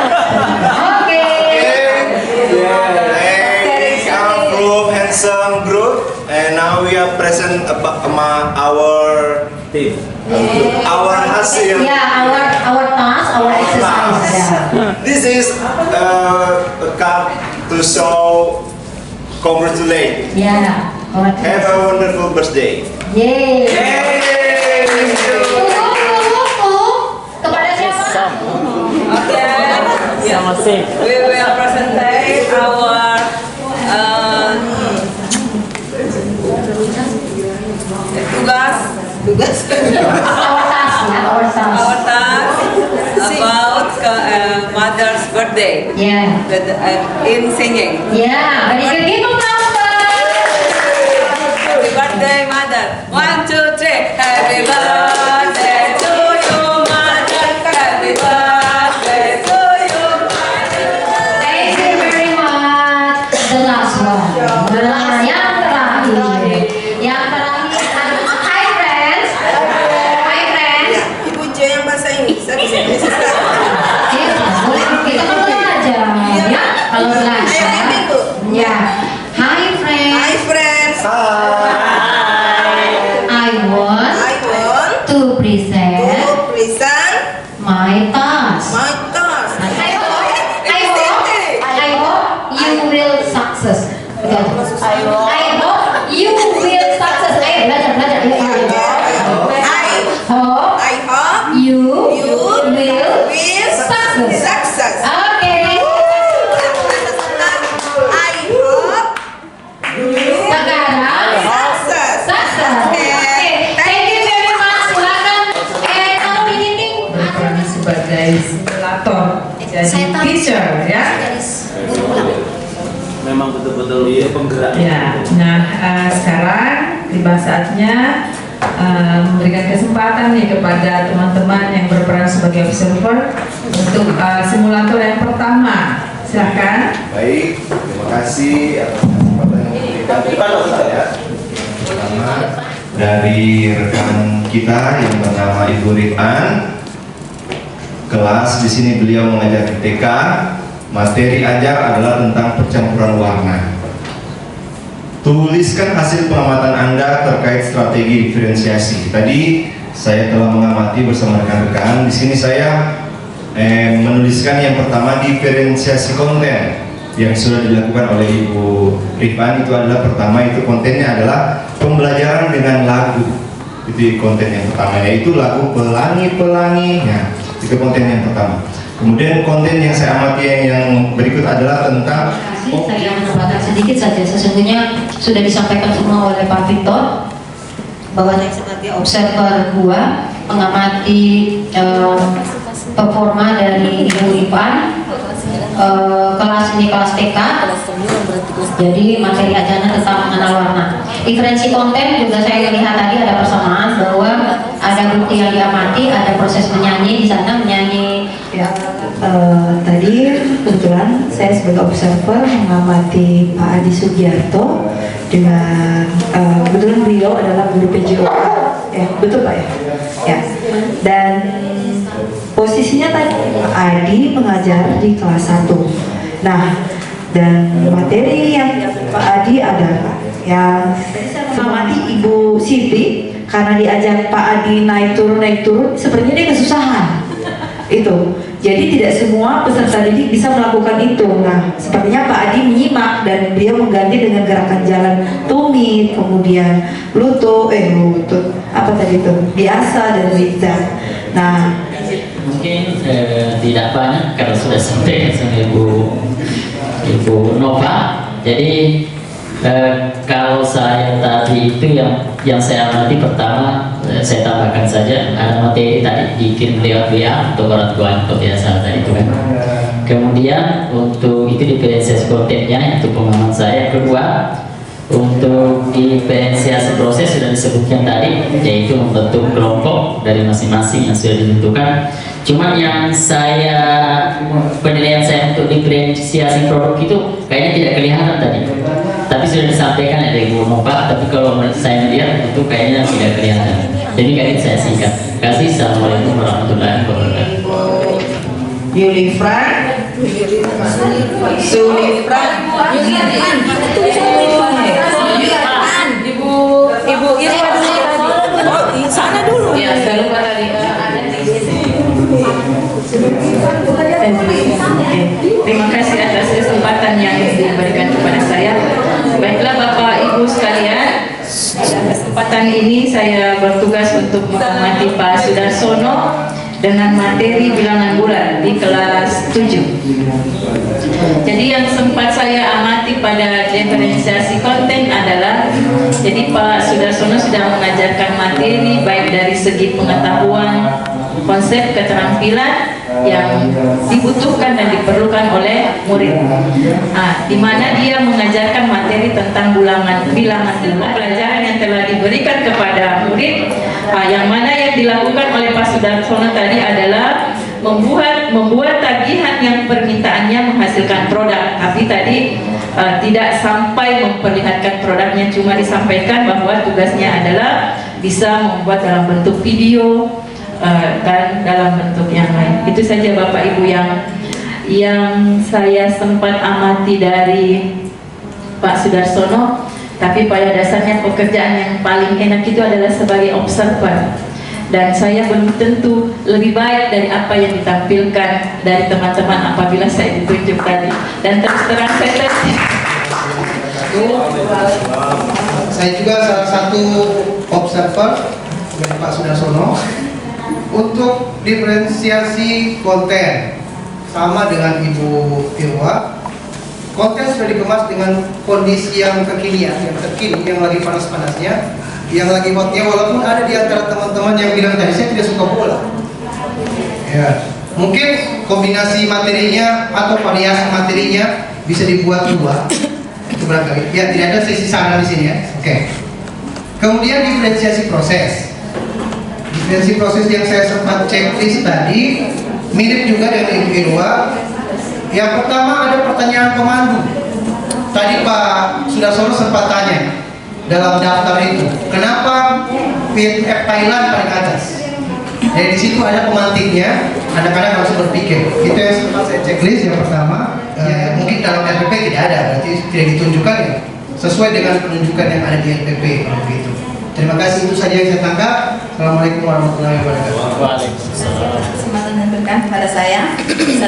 Oke. Group, handsome group, and now we are present about our team. Our hasil. Yeah, our task, our exercise. Yeah. This is a card to show congratulate. Yeah. Have a wonderful birthday. Yay. Yay. Kepada siapa? Sama sih. We will present our tugas Our task about mother's birthday. Yeah. In singing. Yeah. Very good. Give them thumbs up. Happy birthday, mother. 1, 2, 3. Happy birthday to you, mother. Happy birthday to you, mother. Thank you very much. The last one. Nah, yang terakhir. Hi friends. Hi friends. Ibu J yang bahasa Inggris. Kita kan belajar ya. Kalau belajar. Ya. Hi friends. Hi friends. I want to present my task. I hope you will success. I hope you will success. Ayo belajar. I hope you will success. Okay. Sekarang success. Okay. Thank you very much. Silakan. Now beginning Berperan sebagai simulator, jadi teacher ya. Memang betul-betul penggerak. Ya, nah sekarang tiba saatnya memberikan kesempatan nih kepada teman-teman yang berperan sebagai observer untuk simulator yang pertama. Silakan. Baik, terima kasih atas kesempatan yang diberikan kepada saya. Pertama dari rekan kita yang bernama Ibu Rifan. Kelas di sini beliau mengajar di TK. Materi ajar adalah tentang percampuran warna. Tuliskan hasil pengamatan Anda terkait strategi diferensiasi. Tadi saya telah mengamati bersama rekan-rekan. Di sini saya menuliskan yang pertama diferensiasi konten yang sudah dilakukan oleh Ibu Rifan. Itu adalah pertama, itu kontennya adalah pembelajaran dengan lagu. Itu konten yang pertama, yaitu lagu Pelangi-Pelangi. Nah, itu konten yang pertama. Kemudian konten yang saya amati yang berikut adalah tentang saya menambahkan sedikit saja. Sesungguhnya sudah disampaikan semua oleh Pak Victor bahwa saya sebagai observer gua mengamati performa dari Ibu Rifan. Kelas ini kelas TK, jadi materi ajarnya tentang mengenal warna. Diferensi konten juga saya lihat tadi ada persamaan bahwa ada bukti yang diamati, ada proses menyanyi di sana, menyanyi ya. Tadi kebetulan saya sebagai observer mengamati Pak Adi Sugiarto dengan kebetulan beliau adalah guru PJOK ya, betul Pak ya? Ya. Dan posisinya tadi Pak Adi mengajar di kelas 1. Nah, dan materi yang Pak Adi adalah yang saya mengamati Ibu Siti karena diajak Pak Adi naik turun, sepertinya dia kesusahan itu. Jadi tidak semua peserta didik bisa melakukan itu. Nah, sepertinya Pak Adi menyimak dan beliau mengganti dengan gerakan jalan tumit, kemudian lutut, apa tadi? tadi itu biasa dan bijak. Nah, Mungkin tidak banyak kalau sudah sampai sama Ibu Nova. Jadi kalau saya tadi itu yang saya amati pertama, saya tambahkan saja ada materi tadi dikirim lewat WA untuk orang tua untuk biasa tadi itu kan. Kemudian untuk itu diferensiasi kontennya itu pemahaman saya. Kedua, untuk diferensiasi proses sudah disebutkan tadi, yaitu membentuk kelompok dari masing-masing yang sudah ditentukan. Cuma yang penilaian saya untuk diferensiasi produk itu kayaknya tidak kelihatan tadi. Tapi sudah disampaikan oleh Ibu Nova, tapi kalau saya melihat itu kayaknya tidak kelihatan. Jadi kayaknya saya singkat. Kasih. Assalamualaikum warahmatullahi wabarakatuh. Yulifran, Sulifran, Ibu Irma dulu. Oh, di sana dulu. Ya, saya lupa tadi ada di sini. Terima kasih atas kesempatan yang diberikan kepada saya. Baiklah Bapak Ibu sekalian, kesempatan ini saya bertugas untuk mengamati Pak Sudarsono dengan materi bilangan bulan di kelas 7. Jadi yang sempat saya amati pada diferensiasi konten adalah, jadi Pak Sudarsono sudah mengajarkan materi baik dari segi pengetahuan, konsep keterampilan yang dibutuhkan dan diperlukan oleh murid. Di mana dia mengajarkan materi tentang bilangan pelajaran yang telah diberikan kepada murid, yang mana yang dilakukan oleh Pak Sudarsono tadi adalah membuat tagihan yang permintaannya menghasilkan produk, tapi tadi tidak sampai memperlihatkan produknya, cuma disampaikan bahwa tugasnya adalah bisa membuat dalam bentuk video dan dalam bentuk yang lain. Itu saja Bapak Ibu yang saya sempat amati dari Pak Sudarsono. Tapi pada dasarnya pekerjaan yang paling enak itu adalah sebagai observer, dan saya belum tentu lebih baik dari apa yang ditampilkan dari teman-teman apabila saya ditunjuk tadi. Dan terus terang saya juga salah satu observer dari Pak Sudarsono. Untuk diferensiasi konten sama dengan Ibu Irwa, konten sudah dikemas dengan kondisi yang kekinian, yang terkini, yang lagi panas-panasnya, yang lagi hotnya. Walaupun ada di antara teman-teman yang bilang tadi saya tidak suka bola, ya, mungkin kombinasi materinya atau variasi materinya bisa dibuat dua, itu barangkali. Ya, tidak ada sesi sana di sini ya. Oke. Kemudian diferensiasi proses. Diferensiasi proses yang saya sempat checklist tadi mirip juga dengan Ibu Irwa. Yang pertama ada pertanyaan pemandu. Tadi Pak Sudarsono sempat tanya dalam daftar itu, kenapa PF Thailand paling atas? Jadi di situ ada pemantiknya, kadang-kadang harus berpikir. Itu yang sempat saya checklist yang pertama. Mungkin dalam RPP tidak ada, berarti tidak ditunjukkan ya, sesuai dengan penunjukan yang ada di RPP begitu. Terima kasih, itu saja yang saya tangkap. Assalamualaikum warahmatullahi wabarakatuh. Kesempatan yang diberikan kepada saya,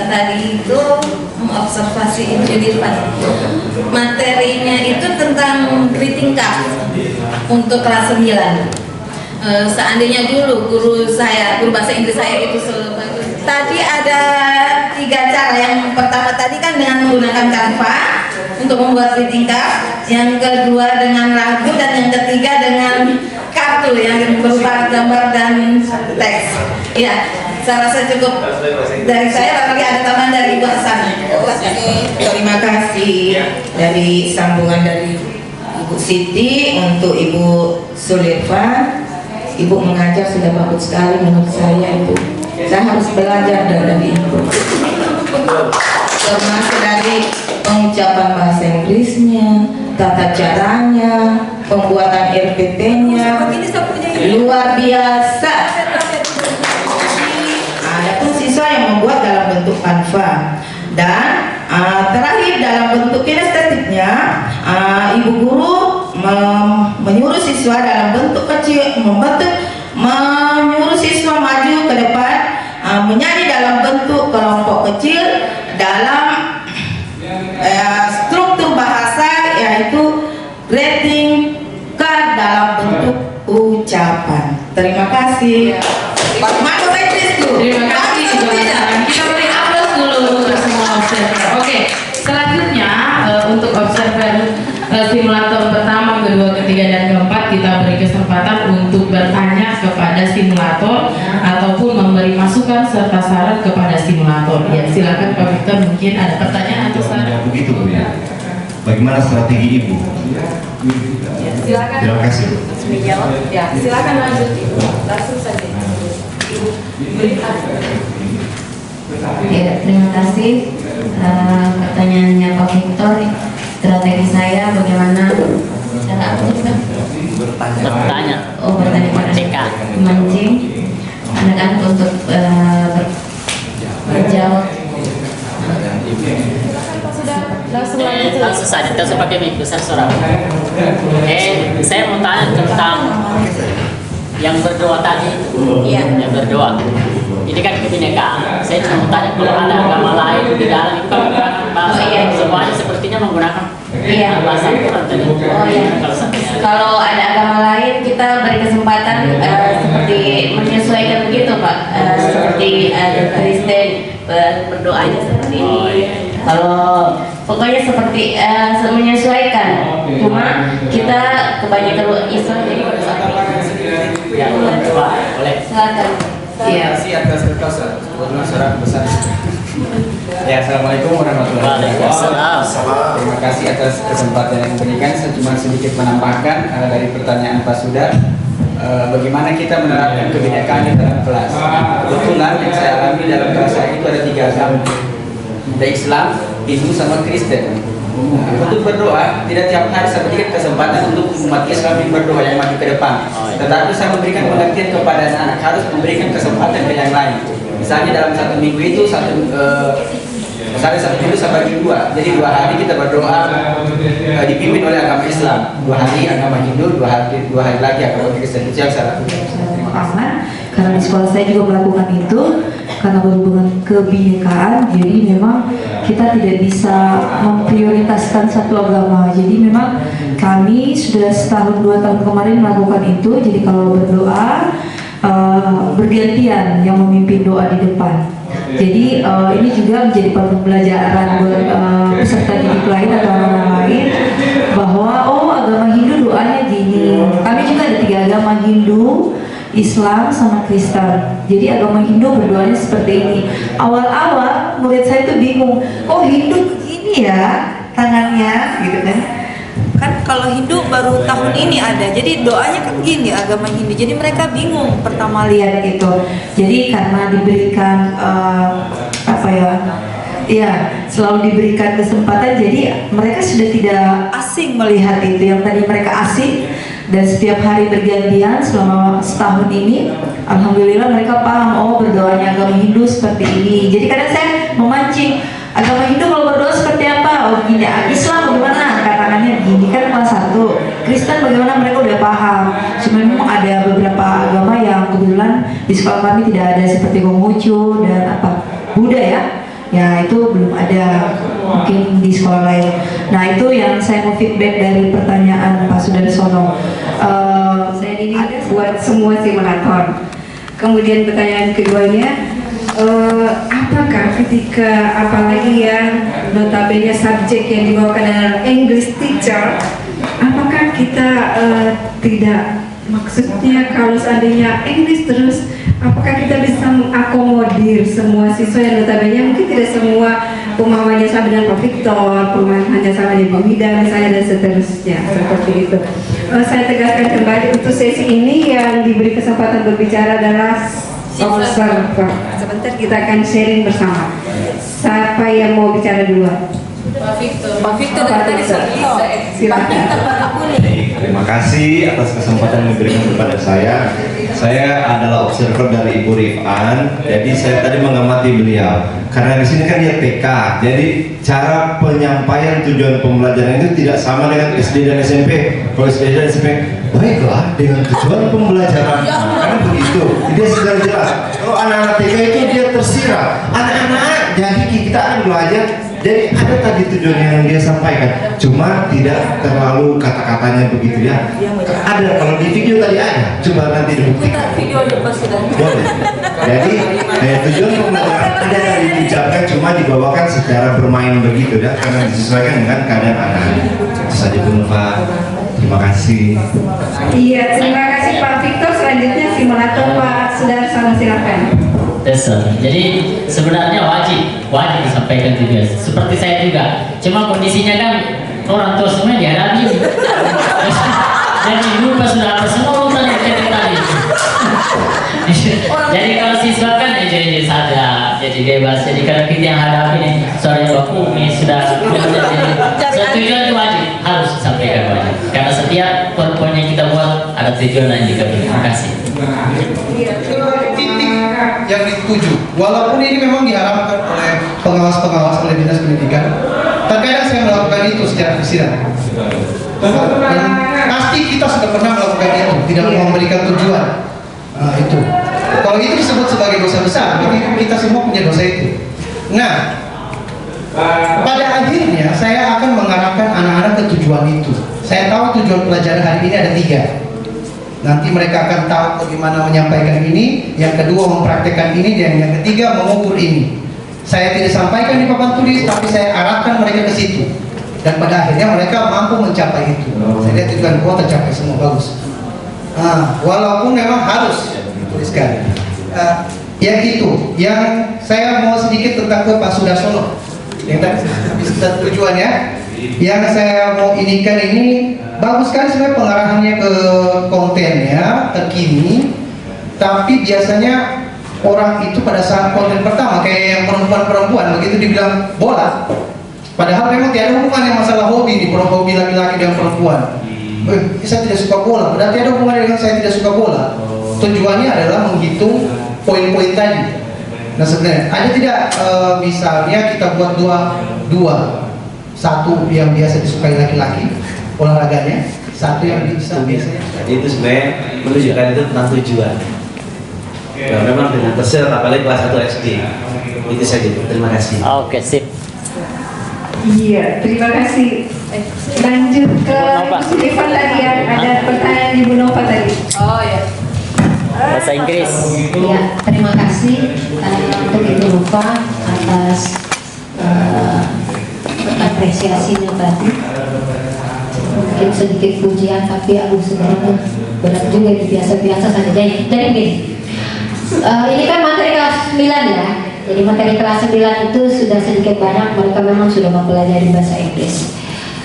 tadi itu mengobservasi Yulifan. Materinya itu tentang greeting card untuk kelas 9. Seandainya dulu guru bahasa Inggris saya itu bagus. Tadi ada 3 cara. Yang pertama tadi kan dengan menggunakan Canva untuk membuat greeting card, yang kedua dengan lagu, dan yang ketiga dengan kartu yang berupa gambar dan teks. Ya, saya rasa cukup dari saya. Apalagi ada tambahan dari Ibu Hasan. Terima kasih dari sambungan dari Ibu Siti untuk Ibu Sulifan. Ibu mengajar sudah bagus sekali menurut saya. Ibu, saya harus belajar dari Ibu, termasuk dari pengucapan bahasa Inggrisnya, tata caranya, pembuatan RPP-nya luar biasa. Ada pun siswa yang membuat dalam bentuk Canva, dan terakhir dalam bentuk kinestetiknya, ibu guru menyuruh siswa dalam bentuk kecil, menyuruh siswa maju ke depan, menyanyi dalam bentuk kelompok kecil dalam struktur bahasa, yaitu greeting card dalam bentuk ucapan. harapan. Terima kasih. Masuk teknis tuh. Terima kasih. Kita beri aplaus dulu untuk semua observer. Oke, selanjutnya untuk observer simulator pertama, kedua, ketiga, dan keempat kita beri kesempatan untuk bertanya kepada simulator ataupun memberi masukan serta saran kepada simulator. Ya, silakan Pak Victor, mungkin ada pertanyaan atau saran. Ya, begitu Bu ya. Bagaimana strategi Ibu? Ya, silakan. Terima kasih. Menjawab. Ya, silakan lanjut Ibu. Langsung saja. Ibu beri Ya, terima kasih. Pertanyaannya Pak Victor, strategi saya bagaimana cara apa juga? Bertanya. Oh, bertanya pada memancing anak-anak untuk menjawab. Langsung saja, kita pakai mic besar suara. Saya mau tanya tentang yang berdoa tadi. Yang berdoa. Ini kan kebinekaan. Saya cuma mau tanya kalau ada agama lain di dalam itu menggunakan bahasa. Semuanya sepertinya menggunakan bahasa Quran tadi. Kalau ada agama lain kita beri kesempatan seperti menyesuaikan begitu Pak, seperti ada Kristen berdoanya seperti ini. Kalau pokoknya seperti menyesuaikan. Cuma kita kebanyakan Islam jadi berdoa. Ya, boleh. Silakan. Terima kasih atas kekasih. Masyarakat besar. Ya, assalamualaikum warahmatullahi wabarakatuh. Terima kasih atas kesempatan yang diberikan. Saya cuma sedikit menambahkan dari pertanyaan Pak Sudar. Bagaimana kita menerapkan kebinekaan di dalam kelas? Kebetulan yang saya alami dalam kelas saya itu ada 3 agama, ada Islam, Hindu, sama Kristen. Untuk berdoa, tidak tiap hari saya berikan kesempatan untuk umat Islam yang berdoa yang maju ke depan. Tetapi saya memberikan pengertian kepada anak-anak harus memberikan kesempatan ke yang lain. Misalnya dalam 1 minggu itu misalnya 1 minggu saya bagi 2. Jadi 2 hari kita berdoa dipimpin oleh agama Islam, 2 hari agama Hindu, 2 hari lagi agama Kristen. Itu yang saya lakukan. Terima kasih. Karena di sekolah saya juga melakukan itu karena berhubungan kebinekaan, jadi memang kita tidak bisa memprioritaskan satu agama. Jadi memang kami sudah setahun 2 tahun kemarin melakukan itu. Jadi kalau berdoa bergantian yang memimpin doa di depan. Jadi ini juga menjadi pembelajaran buat peserta didik lain atau orang lain bahwa agama Hindu doanya gini. Kami juga ada 3 agama, Hindu, Islam, sama Kristen. Jadi agama Hindu berdoanya seperti ini. Awal-awal murid saya tuh bingung, kok Hindu begini ya tangannya gitu kan. Kan kalau Hindu baru tahun ini ada, jadi doanya kan gini agama Hindu. Jadi mereka bingung pertama lihat itu. Jadi karena diberikan selalu diberikan kesempatan, jadi mereka sudah tidak asing melihat itu. Yang tadi mereka asing dan setiap hari bergantian selama setahun ini, alhamdulillah mereka paham, berdoanya agama Hindu seperti ini. Jadi kadang saya memancing, agama Hindu kalau berdoa seperti apa? Gini. Islam bagaimana? Katakannya gini, kan kelas 1. Kristen bagaimana? Mereka udah paham. Cuma memang ada beberapa agama yang kebetulan di sekolah kami tidak ada, seperti Konghucu dan Buddha ya. Ya itu belum ada, mungkin di sekolah lain. Nah itu yang saya mau feedback dari pertanyaan Pak Sudarsono. Saya ini buat semua simulator. Kemudian pertanyaan keduanya, apakah ketika apalagi yang notabene subjek yang dibawakan adalah English teacher, apakah kita tidak, maksudnya kalau seandainya English terus, apakah kita bisa mengakomodir semua siswa yang notabene mungkin tidak semua pemahamannya sama dengan Pak Victor, pemahamannya sama dengan Bu Mida misalnya, dan seterusnya seperti itu. Saya tegaskan kembali untuk sesi ini yang diberi kesempatan berbicara adalah observer. Sebentar kita akan sharing bersama. Siapa yang mau bicara duluan? Pak Victor dari tadi silakan. Terima kasih atas kesempatan yang diberikan kepada saya. Saya adalah observer dari Ibu Rifan. Jadi saya tadi mengamati beliau. Karena di sini kan dia TK. Jadi cara penyampaian tujuan pembelajaran itu tidak sama dengan SD dan SMP. Kalau SD dan SMP, baiklah dengan tujuan pembelajaran. Karena begitu. Dia sudah jelas. Kalau anak-anak TK itu dia tersirat. Anak-anak jadi kita akan belajar. Jadi ada tadi tujuan yang dia sampaikan, cuma tidak terlalu kata-katanya begitu ya. Ada, kalau di video tadi ada, coba nanti dibuktikan. Boleh. Jadi tujuan pembelajaran ada tadi diucapkan, cuma dibawakan secara bermain begitu ya, karena disesuaikan dengan keadaan anak-anak. Itu saja Bu Nova. Terima kasih. Iya, terima kasih Pak Victor. Selanjutnya simulator Pak Sudarsono, silakan. Jadi sebenarnya wajib disampaikan juga. Seperti saya juga. Cuma kondisinya kan orang tua semua dihadapi. Jadi lupa sudah apa semua urusan yang tadi. Jadi kalau siswa kan enjoy saja, jadi bebas. Jadi kalau kita yang hadapi nih, sore baku ini sudah tujuan wajib harus disampaikan wajib. Karena setiap poin-poin yang kita buat ada tujuan lain juga. Terima kasih. Titik yang dituju, walaupun ini memang diharapkan oleh pengawas-pengawas oleh dinas pendidikan, terkadang saya melakukan itu secara tersirat. Dan pasti kita sudah pernah melakukan itu, tidak memberikan tujuan. Nah, itu. Kalau itu disebut sebagai dosa besar, berarti kita semua punya dosa itu. Nah, pada akhirnya saya akan mengarahkan anak-anak ke tujuan itu. Saya tahu tujuan pelajaran hari ini ada 3. Nanti mereka akan tahu bagaimana menyampaikan ini. Yang kedua mempraktekkan ini, dan yang ketiga mengukur ini. Saya tidak sampaikan di papan tulis, tapi saya arahkan mereka ke situ. Dan pada akhirnya mereka mampu mencapai itu. Saya lihat itu kan, tercapai semua, bagus. Walaupun memang harus dituliskan. Yang itu, yang saya mau sedikit tentang ke Pak Sudarsono. Yang tadi bisa tujuan ya. Yang saya mau inikan ini bagus sekali sebenarnya pengarahannya ke kontennya terkini, tapi biasanya orang itu pada saat konten pertama kayak yang perempuan-perempuan begitu dibilang bola, padahal memang tidak ada hubungannya masalah hobi nih, hobi laki-laki dan perempuan. Saya tidak suka bola, berarti ada hubungannya dengan saya tidak suka bola. Tujuannya adalah menghitung poin-poin tadi. Nah sebenarnya ada tidak misalnya kita buat dua, satu yang biasa disukai laki-laki olahraganya, satu yang bisa biasanya. Jadi itu sebenarnya menunjukkan itu tentang tujuan. Ya, memang dengan tersirat, apalagi kelas 1 SD. Itu saja. Terima kasih. Oke, sip. Iya, terima kasih. Lanjut ke Ivan tadi ya, ada pertanyaan di Bu Nova tadi. Oh ya. Bahasa Inggris. Ya, terima kasih untuk Ibu Nova atas apresiasinya tadi. Mungkin sedikit pujian, tapi aduh sebenarnya berat juga, biasa-biasa saja. Jadi gini, ini kan materi kelas 9 ya. Jadi materi kelas 9 itu sudah sedikit banyak mereka memang sudah mempelajari bahasa Inggris.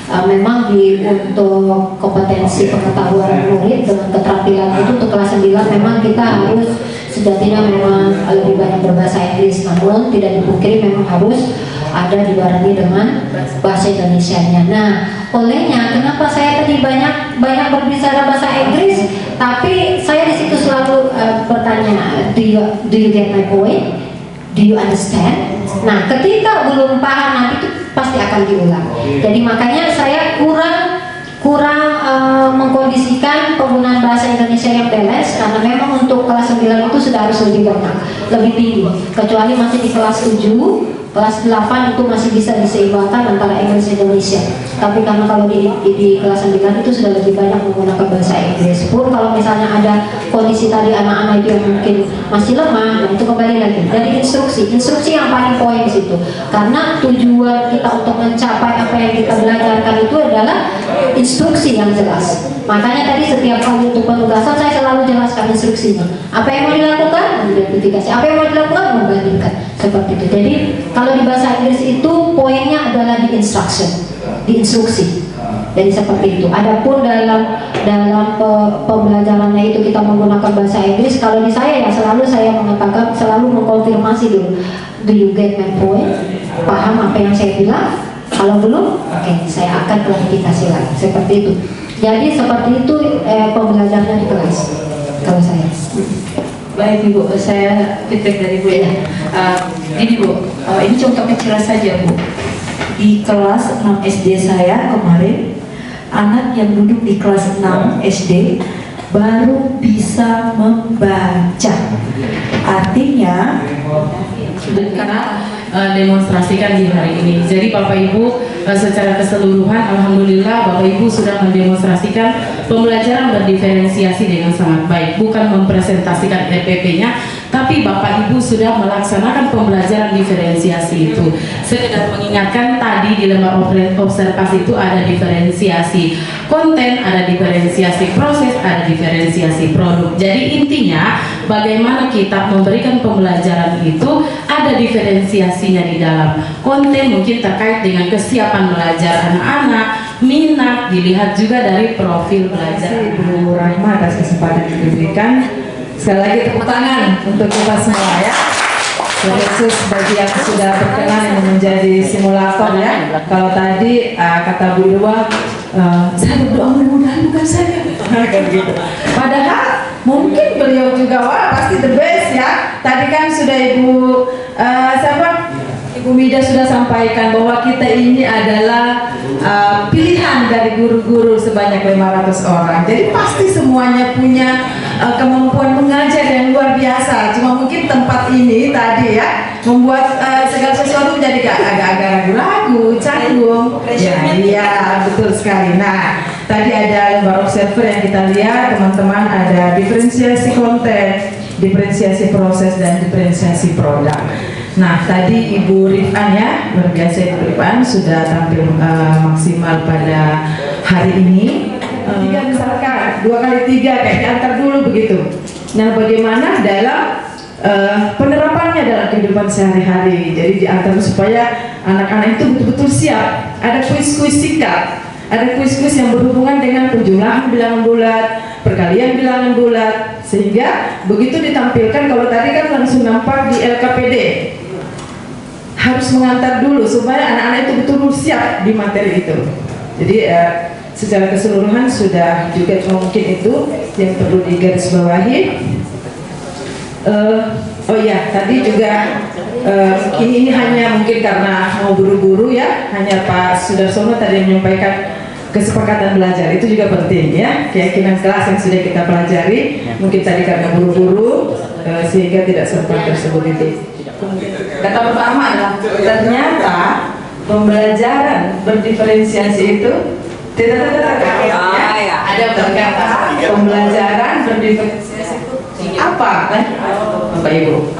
Memang untuk kompetensi pengetahuan murid dengan keterampilan itu untuk kelas 9 memang kita harus sejatinya memang lebih banyak berbahasa Inggris, namun tidak dipungkiri memang harus ada dibarengi dengan bahasa Indonesianya. Nah, olehnya kenapa saya tadi banyak berbicara bahasa Inggris, tapi saya di situ selalu bertanya, do you get my point? Do you understand? Nah, ketika belum paham nanti itu pasti akan diulang. Jadi makanya saya kurang mengkondisikan penggunaan bahasa Indonesia yang balance, karena memang untuk kelas 9 itu sudah harus lebih banyak, lebih tinggi. Kecuali masih di kelas 7, kelas 8 itu masih bisa diseimbangkan antara Inggris dan Indonesia. Tapi karena kalau di kelas 9 itu sudah lebih banyak menggunakan bahasa Inggris. Pun kalau misalnya ada kondisi tadi anak-anak itu yang mungkin masih lemah, nah itu kembali lagi dari instruksi yang paling poin di situ. Karena tujuan kita untuk mencapai apa yang kita belajarkan itu adalah instruksi yang jelas. Makanya tadi setiap kali untuk penugasan saya selalu jelaskan instruksinya. Apa yang mau dilakukan? Mengidentifikasi. Apa yang mau dilakukan? Membandingkan. Seperti itu. Jadi kalau di bahasa Inggris itu poinnya adalah di instruction, di instruksi. Jadi seperti itu. Adapun dalam pembelajarannya itu kita menggunakan bahasa Inggris. Kalau di saya ya selalu saya mengatakan, selalu mengkonfirmasi dulu. Do you get my point? Paham apa yang saya bilang? Kalau belum, oke, saya akan klarifikasi lagi. Seperti itu. Jadi seperti itu pembelajarannya di kelas. Kalau saya. Baik Ibu, saya feedback dari Bu ya. Gini Bu, ini contoh kecil saja Bu. Di kelas 6 SD saya kemarin, anak yang duduk di kelas 6 SD baru bisa membaca. Artinya demonstrasikan di hari ini. Jadi Bapak Ibu secara keseluruhan alhamdulillah Bapak Ibu sudah mendemonstrasikan pembelajaran berdiferensiasi dengan sangat baik, bukan mempresentasikan RPP-nya, tapi Bapak Ibu sudah melaksanakan pembelajaran diferensiasi itu. Sekedar mengingatkan tadi di lembar observasi itu ada diferensiasi konten, ada diferensiasi proses, ada diferensiasi produk. Jadi intinya bagaimana kita memberikan pembelajaran itu ada diferensiasinya di dalam konten, mungkin terkait dengan kesiapan belajar anak-anak, minat, dilihat juga dari profil belajar. Ibu Rahma atas kesempatan yang diberikan. Sekali lagi tepuk tangan untuk kita semua ya. Khusus bagi yang sudah berkenan yang menjadi simulator ya. Kalau tadi kata Bu Dewa, saya berdoa mudah-mudahan bukan saya. Padahal mungkin beliau juga wah pasti the best ya. Tadi kan sudah Ibu Mida sudah sampaikan bahwa kita ini adalah pilihan dari guru-guru sebanyak 500 orang. Jadi pasti semuanya punya kemampuan mengajar yang luar biasa. Cuma mungkin tempat ini tadi ya membuat segala sesuatu menjadi agak-agak ragu-ragu, canggung. Ya, iya betul sekali. Nah, tadi ada lembar observer yang kita lihat teman-teman, ada diferensiasi konten, diferensiasi proses dan diferensiasi produk. Nah, tadi Ibu Rifan ya, luar biasa Ibu Rifan sudah tampil maksimal pada hari ini. Tiga misalkan 2 kali 3 kayak diantar dulu begitu. Nah, bagaimana dalam penerapannya dalam kehidupan sehari-hari. Jadi diantar supaya anak-anak itu betul-betul siap. Ada kuis-kuis singkat, ada kuis-kuis yang berhubungan dengan penjumlahan bilangan bulat, perkalian bilangan bulat, sehingga begitu ditampilkan. Kalau tadi kan langsung nampak di LKPD, harus mengantar dulu supaya anak-anak itu betul-betul siap di materi itu. Jadi secara keseluruhan sudah juga mungkin itu yang perlu digarisbawahi. Oh ya, tadi juga ini hanya mungkin karena mau buru-buru ya, hanya Pak Sudarsono tadi yang menyampaikan kesepakatan belajar itu juga penting ya, keyakinan kelas yang sudah kita pelajari. Mungkin tadi karena buru-buru sehingga tidak sempat tersebut itu. Kata pertama adalah ternyata pembelajaran berdiferensiasi itu ada berkata pembelajaran berdiferensiasi itu apa kan Bapak Ibu?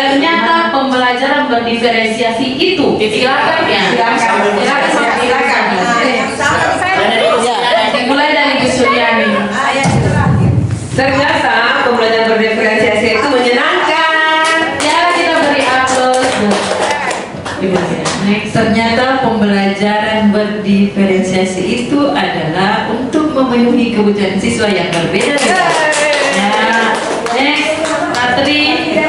Ternyata pembelajaran berdiferensiasi itu silakan ya. Silakan. Dimulai dari Bu Suryani. Ternyata pembelajaran berdiferensiasi itu menyenangkan. Ya, kita beri aplaus. Ternyata pembelajaran berdiferensiasi itu adalah untuk memenuhi kebutuhan siswa yang berbeda-beda. Ya, next, Patri. Tidak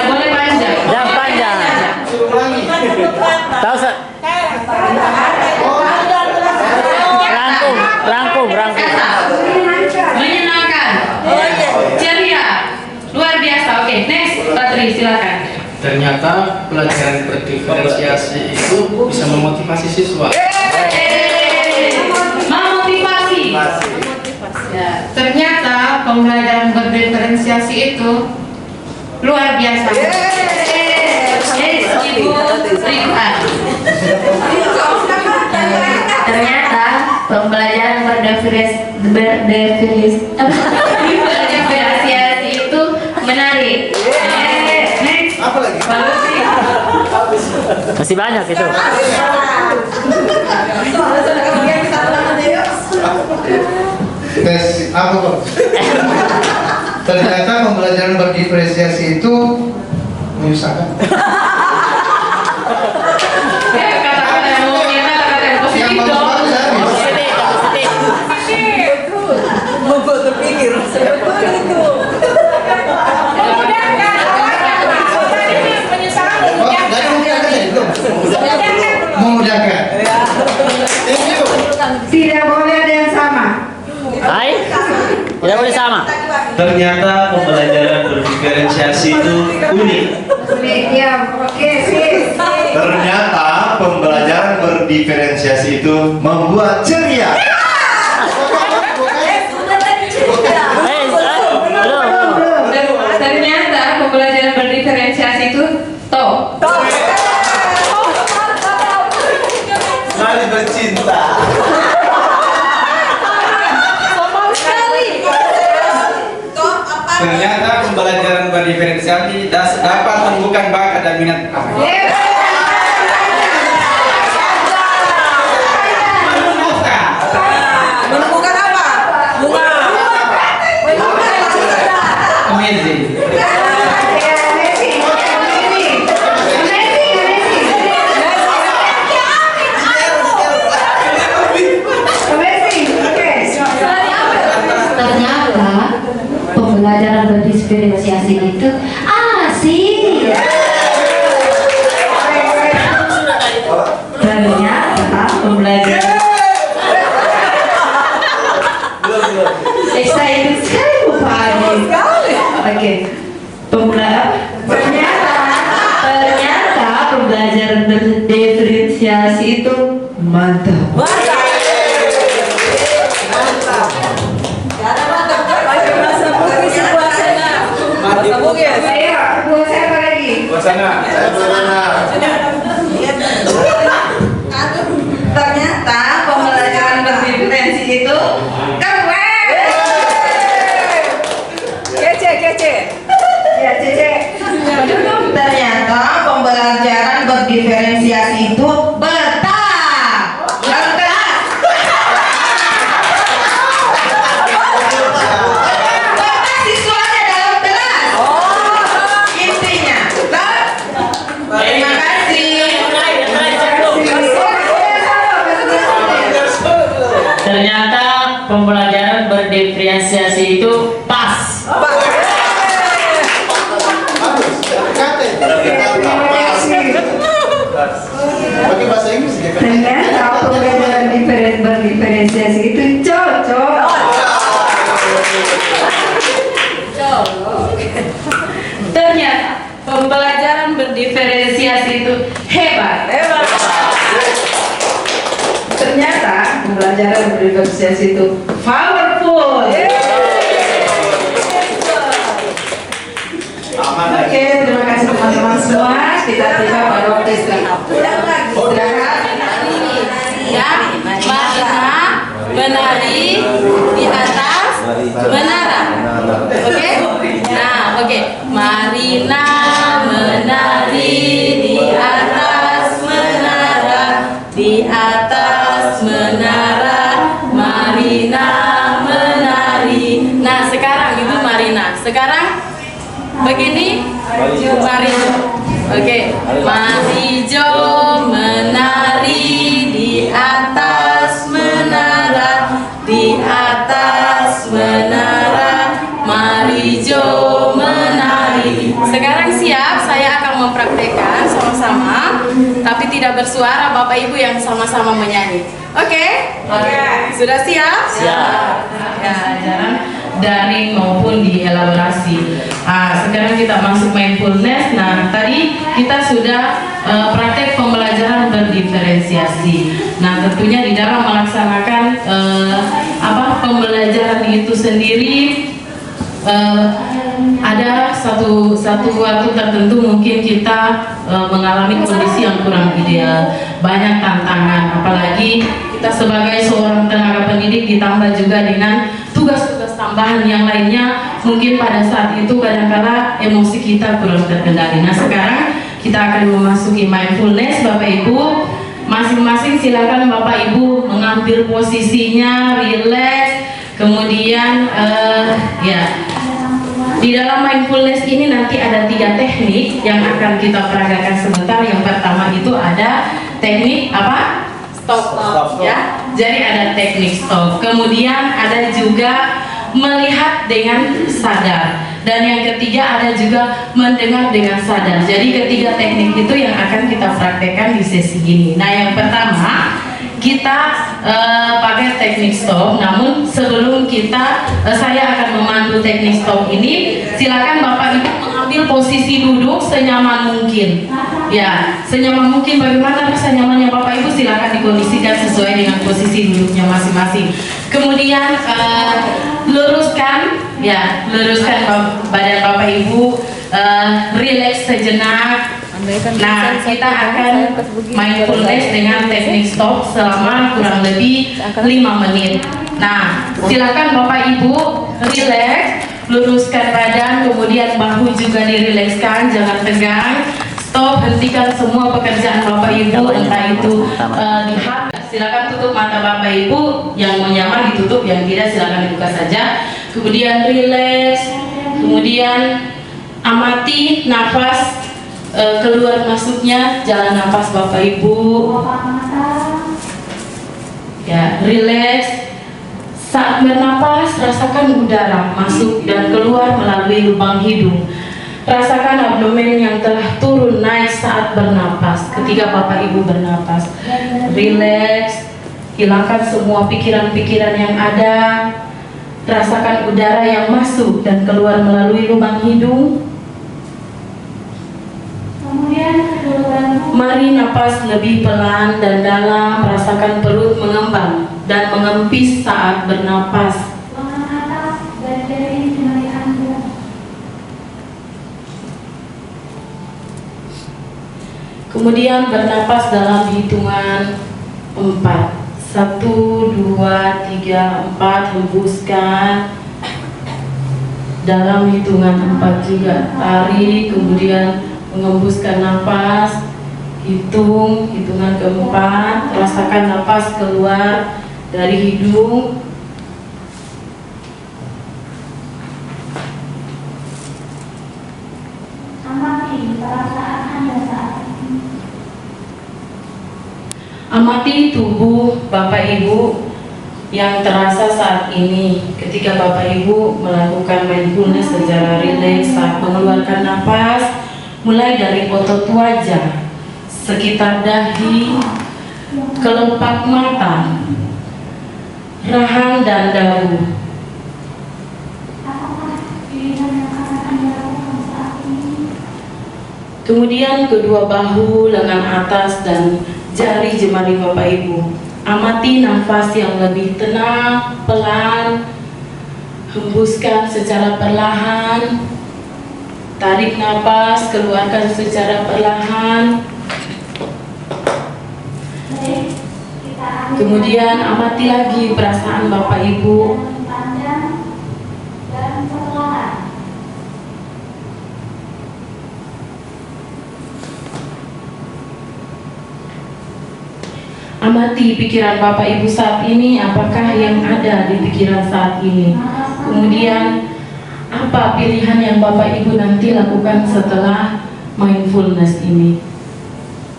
boleh panjang. Jangan panjang. Tahu rangkum. Menyenangkan. Ceria. Luar biasa. Oke, next, Patri silakan. Ternyata pelajaran berdiferensiasi itu bisa memotivasi siswa. Memotivasi. Ya. Ternyata pembelajaran berdiferensiasi itu luar biasa. Ibu Rifan. Ternyata pembelajaran berdiferensiasi itu menarik. Apa lagi? Masih banyak itu. Tes apa kok? Ternyata pembelajaran berdiferensiasi itu menyusahkan. Kata-kata yang positif dong. Membuat terpikir. Memudahkan. Tidak boleh ada yang sama. Hai? Tidak boleh sama. Ternyata pembelajaran berdiferensiasi itu unik. Ya, oke sih. Ternyata pembelajaran berdiferensiasi itu membuat ceria. harus bercinta. Sombong sekali. Ternyata pembelajaran berdiferensiasi dapat menumbuhkan bakat dan minat. Menemukan apa? Bunga. Amazing. Ternyata pembelajaran berdiferensiasi itu asik. Ternyata pembelajaran excited sekali Bu Pak Adi. Oke, ternyata pembelajaran berdiferensiasi itu mantap. Ternyata pembelajaran berdiferensi itu keren. Kece. Ya, Cece. Ternyata pembelajaran berdiferensiasi itu betah. Betah siswanya dalam kelas. Intinya. Terima kasih. Ternyata pembelajaran berdiferensiasi itu pas. Pakai bahasa Inggris ya. Ternyata pembelajaran berdiferensiasi itu cocok. Ternyata pembelajaran berdiferensiasi itu hebat. Ternyata pembelajaran berdiferensiasi itu powerful. Oke, terima kasih teman-teman semua. Kita tiba pada waktu istirahat. Ya, Marina menari di atas menara. Oke? Nah, oke. Marina menari di atas menara, di atas menara. Marina menari. Nah, sekarang Ibu Marina. Sekarang begini, Marijo. Oke, Marijo menari di atas menara, di atas menara. Marijo menari. Sekarang siap, saya akan mempraktekkan sama-sama, tapi tidak bersuara, Bapak Ibu yang sama-sama menyanyi. Oke? Sudah siap? Siap. Ya, jangan daring maupun dielaborasi. Sekarang kita masuk mindfulness. Nah, tadi kita sudah praktek pembelajaran berdiferensiasi. Nah, tentunya di dalam melaksanakan pembelajaran itu sendiri ada satu waktu tertentu mungkin kita mengalami kondisi yang kurang ideal, banyak tantangan, apalagi kita sebagai seorang tenaga pendidik ditambah juga dengan tugas-tugas tambahan yang lainnya, mungkin pada saat itu kadang-kala emosi kita kurang terkendali. Nah, sekarang kita akan memasuki mindfulness. Bapak Ibu masing-masing silakan Bapak Ibu mengambil posisinya, relax, kemudian di dalam mindfulness ini nanti ada 3 teknik yang akan kita peragakan sebentar. Yang pertama itu ada teknik apa? Stop. Ya. Jadi ada teknik stop. Kemudian ada juga melihat dengan sadar. Dan yang ketiga ada juga mendengar dengan sadar. Jadi ketiga teknik itu yang akan kita praktekkan di sesi ini. Nah, yang pertama kita pakai teknik stop. Namun sebelum saya akan memandu teknik stop ini, silakan Bapak Ibu mengambil posisi duduk senyaman mungkin. Ya, senyaman mungkin. Bagaimana rasa nyamannya Bapak Ibu, silakan dikondisikan sesuai dengan posisi duduknya masing-masing. Kemudian luruskan badan Bapak Ibu, rileks sejenak. Nah, kita akan mindfulness dengan teknik stop selama kurang lebih 5 menit. Nah, silakan Bapak Ibu relax, luruskan badan, kemudian bahu juga dirilekskan, jangan tegang. Stop, hentikan semua pekerjaan Bapak Ibu, entah itu di HP. Silakan tutup mata Bapak Ibu, yang mau nyaman ditutup, yang tidak silakan dibuka saja. Kemudian relax, kemudian amati nafas keluar masuknya, jalan nafas Bapak Ibu. Ya, relax. Saat bernapas, rasakan udara masuk dan keluar melalui lubang hidung. Rasakan abdomen yang telah turun naik saat bernapas. Ketika Bapak Ibu bernapas, relax, hilangkan semua pikiran-pikiran yang ada. Rasakan udara yang masuk dan keluar melalui lubang hidung. Mari napas lebih pelan dan dalam. Rasakan perut mengembang dan mengempis saat bernapas. Kemudian bernapas dalam hitungan 4. 1, 2, 3, 4. Hembuskan. Dalam hitungan 4 juga. Tarik, kemudian mengembuskan nafas. Hitungan keempat. Rasakan nafas keluar dari hidung. Amati tubuh Bapak Ibu yang terasa saat ini ketika Bapak Ibu melakukan mindfulness secara rileks saat mengeluarkan nafas, mulai dari otot wajah, sekitar dahi, kelopak mata, rahang dan dagu. Kemudian kedua bahu, lengan atas dan jari jemari Bapak Ibu. Amati nafas yang lebih tenang, pelan. Hembuskan secara perlahan. Tarik nafas, keluarkan secara perlahan. Kemudian amati lagi perasaan Bapak Ibu. Amati pikiran Bapak Ibu saat ini, apakah yang ada di pikiran saat ini. Kemudian apa pilihan yang Bapak Ibu nanti lakukan setelah mindfulness ini.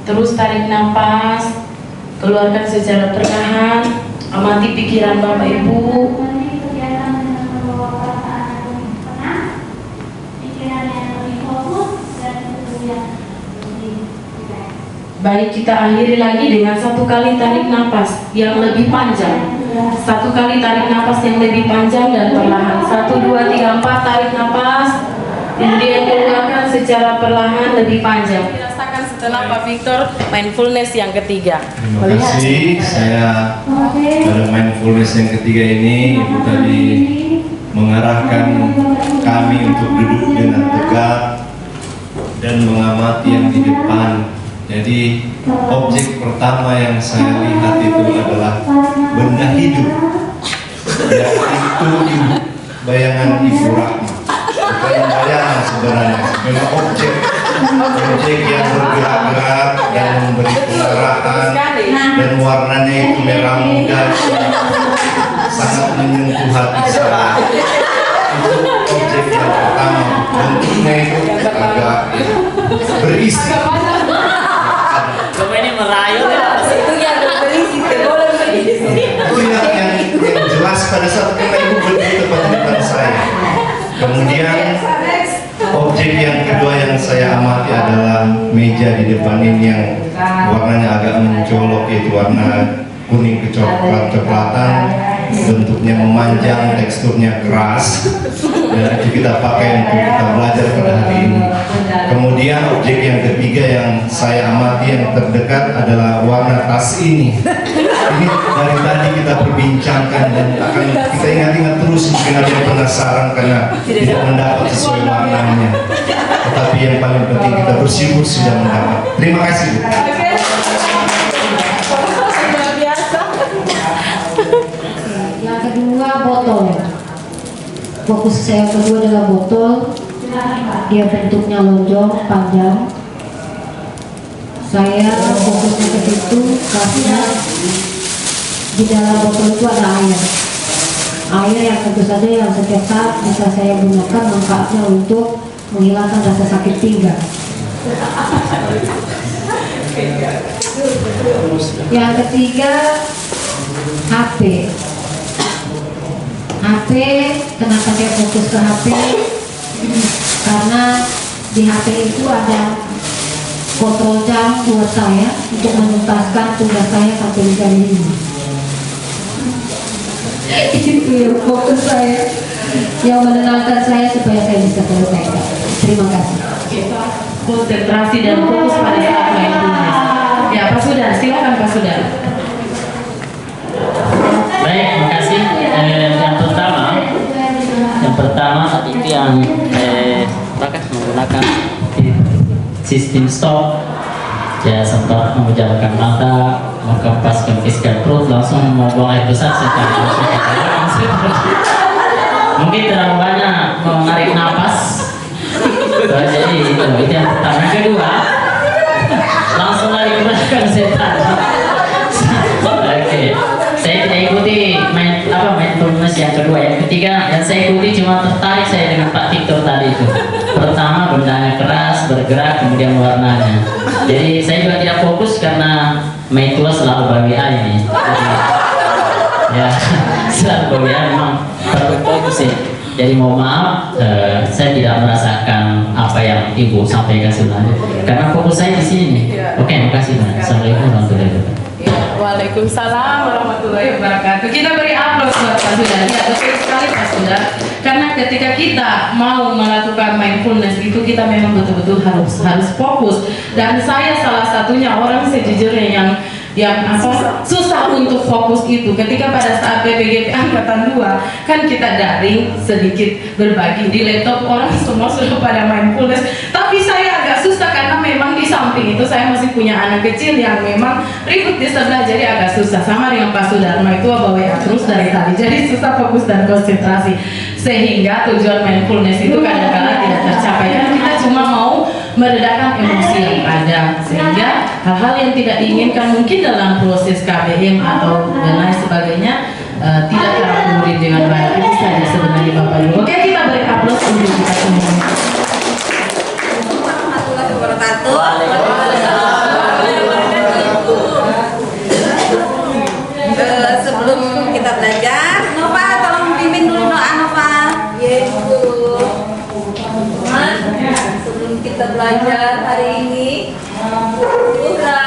Terus tarik nafas, keluarkan secara perlahan. Amati pikiran Bapak Ibu. Baik, kita akhiri lagi dengan 1 kali tarik nafas yang lebih panjang. 1 kali tarik nafas yang lebih panjang dan perlahan. 1, 2, 3, 4 tarik nafas. Kemudian keluarkan secara perlahan lebih panjang. Dirasakan setelah Pak Victor mindfulness yang ketiga. Terima kasih. Saya pada mindfulness yang ketiga ini, Ibu tadi mengarahkan kami untuk duduk dengan tegak dan mengamati yang di depan. Jadi objek pertama yang saya lihat itu adalah benda hidup, yaitu bayangan Ibu Rahma. Bukan bayangan sebenarnya, sebenarnya objek yang bergerak-gerak dan memberi pengarahan, dan warnanya itu merah muda, sangat menyentuh hati saya. Itu objek yang pertama, bentuknya itu agak berisi. Ini merayu ya. Itu yang berisi, boleh berisi. Itu yang jelas pada saat kita Ibu berdiri tepat di depan saya. Kemudian objek yang kedua yang saya amati adalah meja di depan ini yang warnanya agak mencolok, yaitu warna kuning kecoklat-coklatan, bentuknya memanjang, teksturnya keras, dan itu kita pakai untuk kita belajar pada hari ini. Kemudian objek yang ketiga yang saya amati yang terdekat adalah warna tas ini. Ini dari tadi kita perbincangkan dan akan kita ingat-ingat terus, mungkin ada yang penasaran karena tidak mendapat sesuai maknanya. Tetapi yang paling penting kita bersyukur sudah mendapat. Terima kasih. Yang kedua botol. Fokus saya kedua adalah botol. Dia bentuknya lonjong, panjang. Saya fokusnya ke situ karena di dalam botol itu ada air. Air yang tentu saja yang setiap saat bisa saya gunakan manfaatnya untuk menghilangkan rasa sakit pinggang. Yang ketiga, HP. HP, kenapa saya fokus ke HP? Karena di HP itu ada kontrol jam buat saya untuk menuntaskan tugas saya sampai di hari ini. Itu yang fokus saya, yang menenangkan saya supaya saya bisa selesaikan. Terima kasih. Konsentrasi dan fokus pada saat mindfulness. Ya, Pak Sudar, silakan Pak Sudar. Baik, makasih. Yang pertama saat itu yang menggunakan sistem stop, ya sempat memejamkan mata, mengempaskan fiskan perut, langsung mau buang air besar secara mungkin terlalu banyak menarik nafas. Jadi itu yang pertama. Yang kedua, langsung lari ke belakang setan. Oke, saya tidak ikuti mindfulness yang kedua. Yang ketiga yang saya ikuti cuma tertarik saya dengan Pak Victor tadi itu. Pertama bendanya keras, bergerak, kemudian warnanya. Jadi saya juga tidak fokus karena mindfulness selalu bagi ini. Jadi, ya selalu bagi memang perlu fokus ya. Jadi mohon maaf, saya tidak merasakan apa yang Ibu sampaikan sebenarnya. Karena fokus saya di sini nih. Oke, makasih banyak. Assalamualaikum warahmatullahi wabarakatuh. Waalaikumsalam warahmatullahi wabarakatuh. Kita beri aplaus buat Pak Sudar. Ya, betul sekali Pak Sudar. Karena ketika kita mau melakukan mindfulness itu kita memang betul-betul harus fokus. Dan saya salah satunya orang sejujurnya yang susah untuk fokus itu. Ketika pada saat PPGP Angkatan 2 kan kita daring sedikit berbagi di laptop, orang semua sudah pada mindfulness, tapi saya agak susah karena memang di samping itu saya masih punya anak kecil yang memang ribut di sebelah, jadi agak susah. Sama dengan Pak Sudarma itu bawa terus dari tadi, jadi susah fokus dan konsentrasi, sehingga tujuan mindfulness itu kadang-kadang tidak tercapai dan kita cuma mau meredakan emosi yang ada, sehingga hal-hal yang tidak diinginkan mungkin dalam proses KBM atau dan lain sebagainya tidak terakomodir dengan baik. Itu saja sebenarnya Bapak Ibu. Oke, kita beri aplaus untuk kita semua. Warahmatullahi wabarakatuh. Sebelum kita belajar, Nova tolong pimpin dulu doa Nova. Yaitu sebelum kita belajar hari ini, buka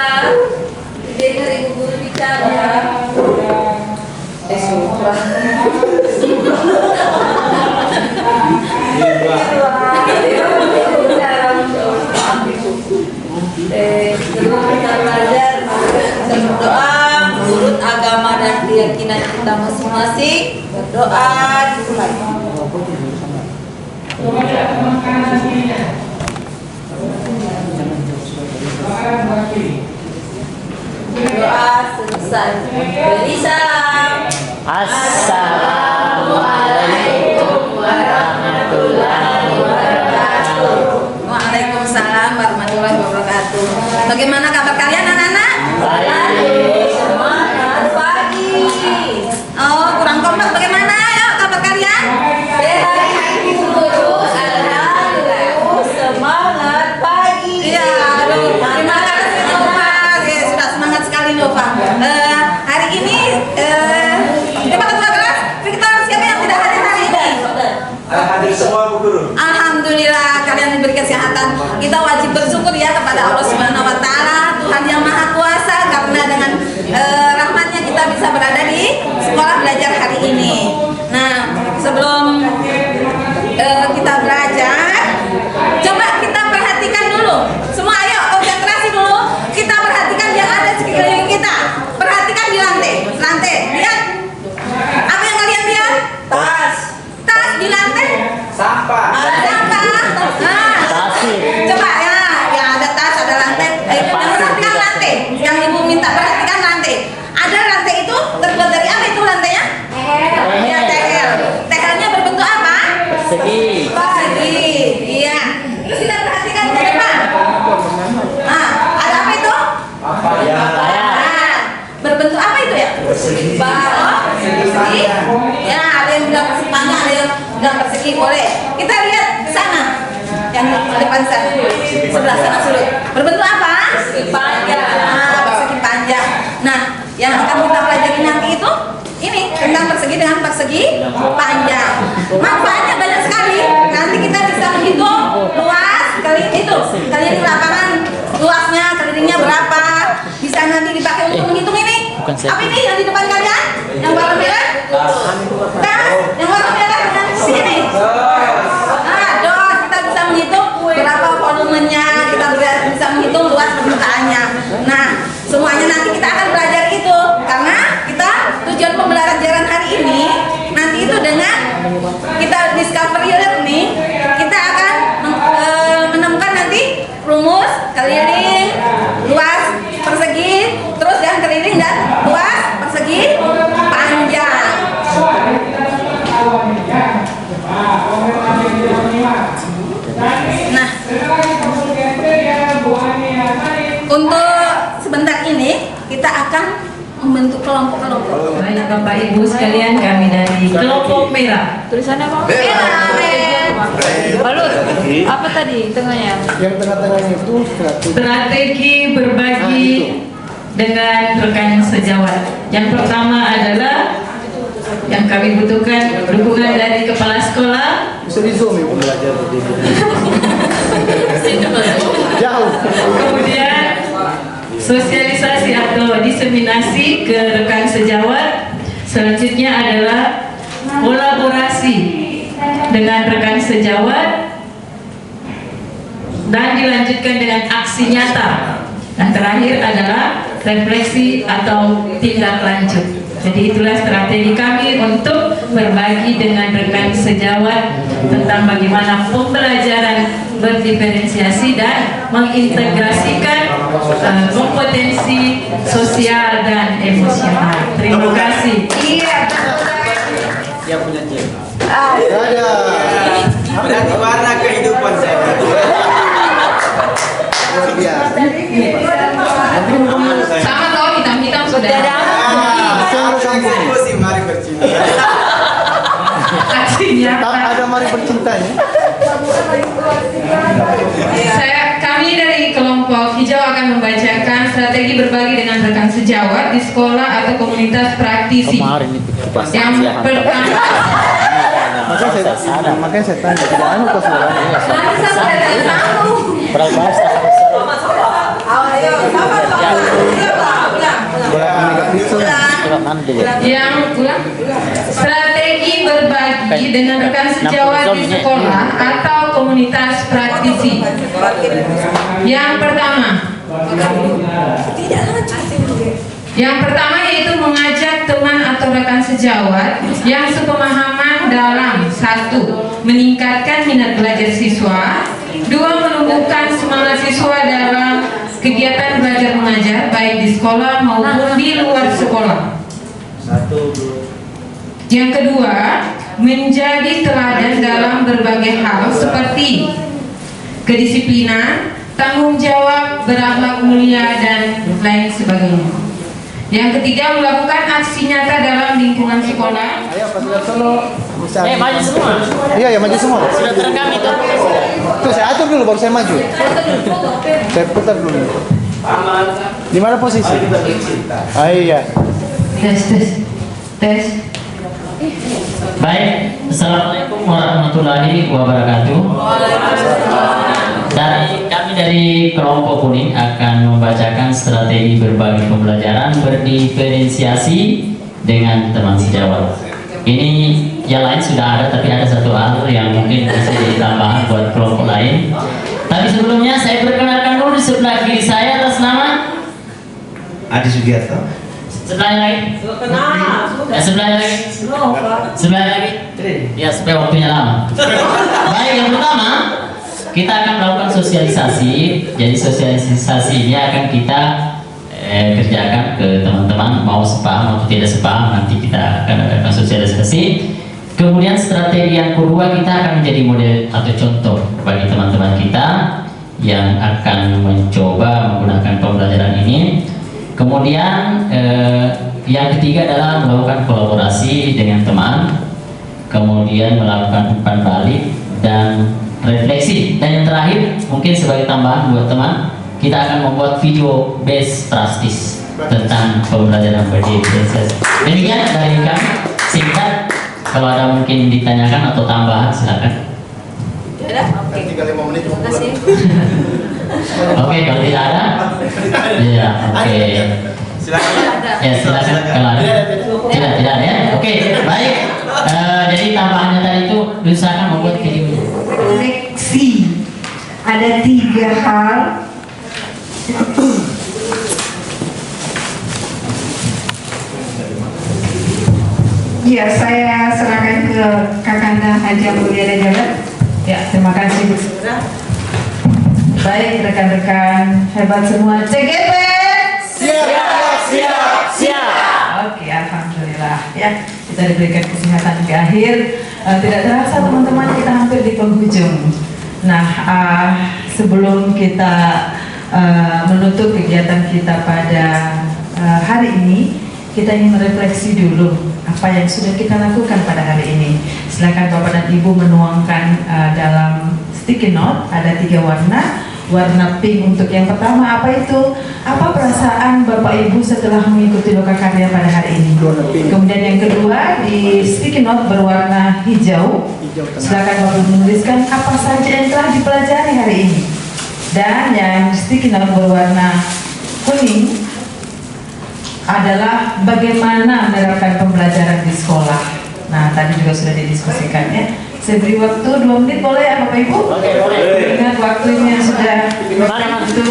dengar ibu guru bicara. Sebelum kita belajar, kita berdoa menurut agama dan keyakinan kita masing-masing. Berdoa dimulai. Doa selesai. Beri salam. Assalamualaikum warahmatullahi wabarakatuh. Waalaikumsalam warahmatullahi wabarakatuh. Bagaimana kabar kalian anak-anak? Baik. Semangat pagi. Oh, kurang kompak. Bagaimana ya kabar kalian? Sehat. Alhamdulillah. Semangat pagi. Iya, terima kasih Nova. Sudah semangat sekali Nova. Hari ini terbuat dari apa itu lantainya? Ya, tegel. Tegelnya berbentuk apa? Persegi. Persegi. Iya. Terus kita perhatikan ke depan. Nah, ada apa itu? Nah, berbentuk apa itu ya? Persegi. Ya, ada yang bilang persegi panjang, ada yang bilang persegi, boleh. Kita lihat ke sana. Yang di depan sana. Sebelah sana sulit. Berbentuk apa? Persegi panjang. Nah, persegi panjang. Nah, yang akan kita pelajari nanti itu ini tentang persegi dengan persegi panjang. Manfaatnya banyak sekali. Nanti kita bisa menghitung luas keliling lapangan, luasnya kelilingnya berapa. Bisa nanti dipakai untuk menghitung ini. Apa ini yang di depan kalian? Yang warna merah? Tas. Yang warna merah dengan sini. Nah, dos kita bisa menghitung berapa volumenya, kita bisa menghitung luas permukaannya. Nah, semuanya nanti kita akan belajar itu karena kita tujuan pembelajaran hari ini nanti itu dengan kita discovery learning kita akan menemukan nanti rumus keliling luas persegi terus yang keliling dan luas persegi panjang. Nah, untuk sebentar ini kita akan membentuk kelompok-kelompok. Baik Bapak Ibu sekalian, kami dari kelompok merah. Tulisannya apa? Merah. Balut. Apa tadi tengahnya? Yang tengah-tengahnya itu Strategi berbagi dengan rekan sejawat. Yang pertama adalah yang kami butuhkan dukungan dari kepala sekolah. bisa di zoom ya belajar di jauh. Kemudian sosialisasi atau diseminasi ke rekan sejawat. Selanjutnya adalah kolaborasi dengan rekan sejawat dan dilanjutkan dengan aksi nyata. Dan terakhir adalah refleksi atau tindak lanjut. Jadi itulah strategi kami untuk berbagi dengan rekan sejawat tentang bagaimana pembelajaran berdiferensiasi dan mengintegrasikan kompetensi sosial dan emosional. Terima kasih. Iya. Yang punya cek. Ada. Berarti warna kehidupan saya. Luar biasa. Sama toh hitam-hitam sudah. Musim mari bercinta. Aksinya. Ada mari bercintanya. Kami dari kelompok hijau akan membacakan strategi berbagi dengan rekan sejawat di sekolah atau komunitas praktisi. Yang pertama. Makanya saya tanya tidak anu kok suaranya. Yang strategi berbagi dengan rekan sejawat di sekolah atau komunitas praktisi. Yang pertama yaitu mengajak teman atau rekan sejawat yang sepemahaman dalam 1. Meningkatkan minat belajar siswa, 2. Menumbuhkan semangat siswa dalam kegiatan belajar mengajar baik di sekolah maupun di luar sekolah. Yang kedua, menjadi teladan dalam berbagai hal seperti kedisiplinan, tanggung jawab, berakhlak mulia, dan lain sebagainya. Yang ketiga, melakukan aksi nyata dalam lingkungan sekolah. Ayo Pak Sudarsono. Maju semua. Iya ya maju semua. Sudah terekam itu. Tuh saya atur dulu baru saya maju. Saya putar dulu. Di mana posisi? Ah iya. Tes. Baik, Assalamualaikum warahmatullahi wabarakatuh. Dan kami dari kelompok kuning akan membacakan strategi berbagi pembelajaran berdiferensiasi dengan teman sejawat. Ini yang lain sudah ada, tapi ada satu hal yang mungkin bisa ditambahkan buat kelompok lain. Tapi sebelumnya saya perkenalkan dulu di sebelah kiri saya atas nama Adi Sugiarto. Sebelahnya lagi. Sebelahnya lagi. Sebelahnya lagi. Ya supaya waktunya lama. Baik, yang pertama kita akan melakukan sosialisasi. Jadi sosialisasi ini akan kita kerjakan ke teman-teman, mau sepaham atau tidak sepaham, nanti kita akan adakan sosialisasi. Kemudian strategi yang kedua, kita akan menjadi model atau contoh bagi teman-teman kita yang akan mencoba menggunakan pembelajaran ini. Kemudian yang ketiga adalah melakukan kolaborasi dengan teman, kemudian melakukan umpan balik dan refleksi. Dan yang terakhir, mungkin sebagai tambahan buat teman, kita akan membuat video best practice tentang pembelajaran berdiferensiasi. Demikian dari kami, singkat. Kalau ada mungkin ditanyakan atau tambahan, silakan. Ya udah, oke. Tinggal 5 menit. Terima kasih. Oke, kalau tidak ada, ya oke. Silakan. Ya silakan kalau ada. Tidak ada ya. Oke, baik. Jadi tambahannya tadi itu usahakan membuat video. Refleksi. Ada 3 hal. Ya, saya serahkan ke Kakanda Haja Mulyana Jalan. Ya, terima kasih Bu Sura. Baik rekan-rekan hebat semua, CGP siap. Oke, alhamdulillah ya, kita diberikan kesehatan di akhir. Tidak terasa teman-teman, kita hampir di penghujung. Nah, sebelum kita menutup kegiatan kita pada hari ini, kita ingin merefleksi dulu apa yang sudah kita lakukan pada hari ini. Silakan Bapak dan Ibu menuangkan dalam sticky note, ada 3 warna. Warna pink untuk yang pertama, apa itu? Apa perasaan Bapak Ibu setelah mengikuti Lokakarya pada hari ini? Kemudian yang kedua, di sticky note berwarna hijau. Silakan Bapak menuliskan apa saja yang telah dipelajari hari ini. Dan yang sticky note berwarna kuning adalah bagaimana menerapkan pembelajaran di sekolah. Nah, tadi juga sudah didiskusikan ya. Saya beri waktu 2 menit, boleh ya Bapak Ibu? Oke, boleh. Ingat waktunya sudah itu.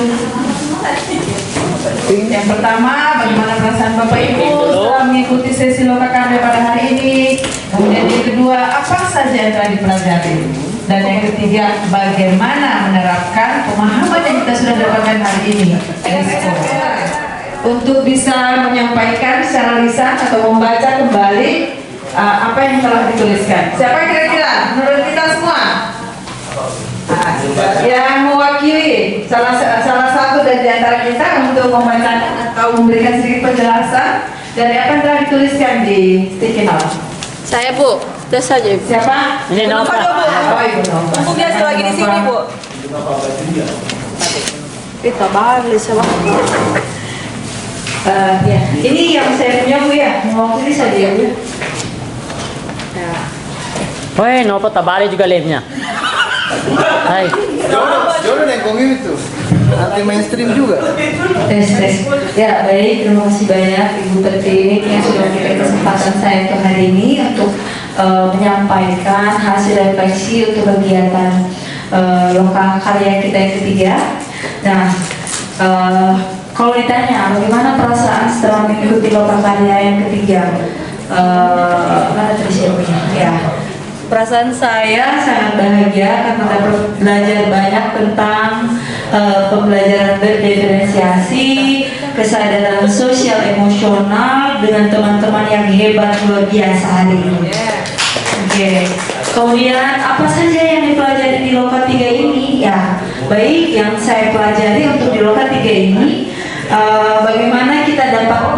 Yang pertama, bagaimana perasaan Bapak Ibu setelah mengikuti sesi Lokakarya pada hari ini. Kemudian yang kedua, apa saja yang telah dipelajari. Dan yang ketiga, bagaimana menerapkan pemahaman yang kita sudah dapatkan hari ini di sekolah. Untuk bisa menyampaikan secara lisan atau membaca kembali apa yang telah dituliskan. Siapa kira-kira menurut kita semua yang mewakili salah satu dari antara kita untuk membaca atau memberikan sedikit penjelasan dari apa yang telah dituliskan di sticky note? Saya Bu, terus saja. Siapa? Ini Nova. Oh, Ibu Nova. Mumpung dia lagi di sini Bu. Kita balik sama. Ya, ini yang saya punya Bu ya, mewakili saja ya Bu. Woi, Nova tabari juga lemnya. Hai. Jodoh nih kong itu. Anti mainstream juga. Tes. Ya, baik. Terima kasih banyak Ibu Petik yang sudah memberikan kesempatan saya untuk hari ini untuk menyampaikan hasil refleksi untuk kegiatan Lokakarya kita yang ketiga. Nah, kalau ditanya bagaimana perasaan setelah mengikuti Lokakarya yang ketiga, mana tadi siapanya? Ya. Perasaan saya sangat bahagia karena dapat belajar banyak tentang pembelajaran berdiferensiasi, kesadaran sosial emosional dengan teman-teman yang hebat luar biasa hari ini. Oke. Kemudian apa saja yang dipelajari di Loka 3 ini? Ya, baik yang saya pelajari untuk di Loka 3 ini, bagaimana kita dapat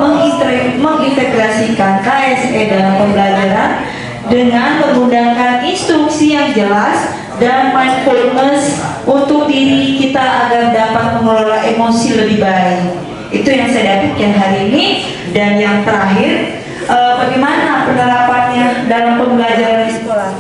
mengintegrasikan KSE dalam pembelajaran dengan menggunakan instruksi yang jelas dan mindfulness untuk diri kita agar dapat mengelola emosi lebih baik. Itu yang saya dapatkan hari ini. Dan yang terakhir, bagaimana penerapannya dalam pembelajaran di sekolah.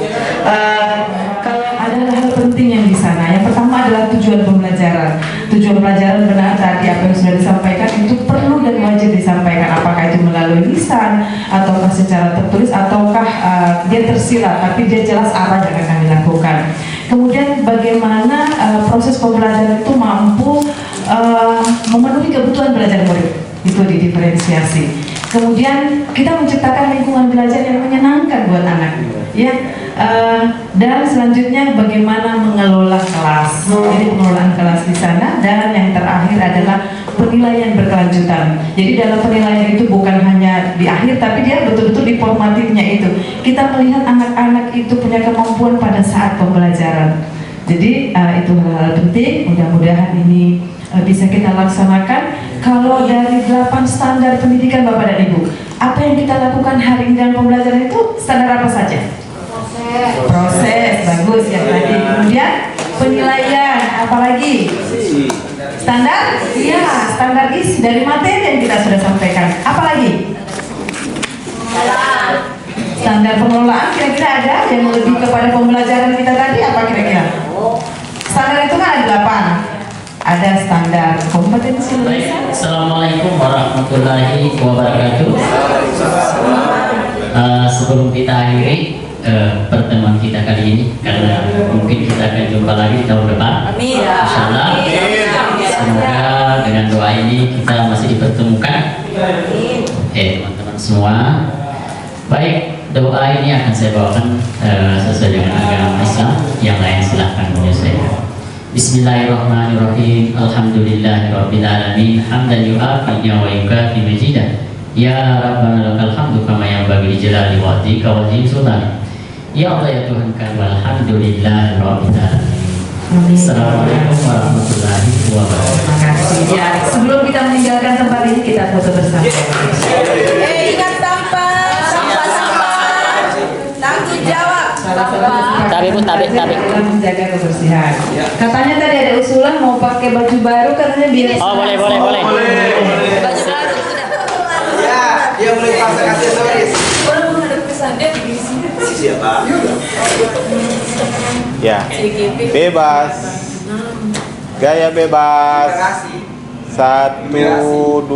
Kalau ada hal penting yang di sana, yang pertama adalah tujuan pembelajaran. Tujuan pelajaran benar tadi apa yang sudah disampaikan itu perlu dan wajib disampaikan, apakah itu melalui lisan ataukah secara tertulis ataukah dia tersirat tapi dia jelas arah yang akan dilakukan. Kemudian bagaimana proses pembelajaran itu mampu memenuhi kebutuhan belajar murid, itu didiferensiasi. Kemudian kita menciptakan lingkungan belajar yang menyenangkan buat anak, ya. Dan selanjutnya bagaimana mengelola kelas. Jadi pengelolaan kelas di sana, dan yang terakhir adalah penilaian berkelanjutan. Jadi dalam penilaian itu bukan hanya di akhir, tapi dia betul-betul di formatifnya itu. Kita melihat anak-anak itu punya kemampuan pada saat pembelajaran. Jadi itu hal-hal penting. Mudah-mudahan ini bisa kita laksanakan. Kalau dari 8 standar pendidikan Bapak dan Ibu, apa yang kita lakukan hari ini dalam pembelajaran itu standar apa saja? Proses, bagus ya tadi. Kemudian penilaian, apalagi? Standar? Iya, standar isi dari materi yang kita sudah sampaikan. Apalagi? Standar pengelolaan kira-kira ada yang lebih kepada pembelajaran kita tadi apa kira-kira? Standar itu kan ada 8. Ada standar kompetensi. Assalamualaikum warahmatullahi wabarakatuh. Sebelum kita akhiri pertemuan kita kali ini, karena mungkin kita akan jumpa lagi tahun depan, insyaallah. Semoga dengan doa ini kita masih dipertemukan. Teman-teman semua, baik, doa ini akan saya bawakan sesuai dengan agama Islam. Yang lain silahkan menyelesaikan. Bismillahirrahmanirrahim. Alhamdulillahirabbil alamin. Hamdan yu'afinya wa yukafi majidah. Ya Rabbana lakal hamdu kama yanbaghi li jalali wajhika wa azimi sultanik. Ya Allah ya Tuhan kami, alhamdulillahirabbil alamin. Assalamualaikum warahmatullahi wabarakatuh. Terima kasih. Ya, sebelum kita meninggalkan tempat ini kita foto bersama. Ingat sampah. Tanggung jawab. Tarik Bu, tarik. Menjaga kebersihan. Katanya tadi ada usulan mau pakai baju baru, katanya biar. Oh, boleh. Baju baru sudah. Ya boleh pasang aksesoris. Orang ada pesan dia di sini. Siapa? Ya. Bebas. Gaya bebas. 1, 2,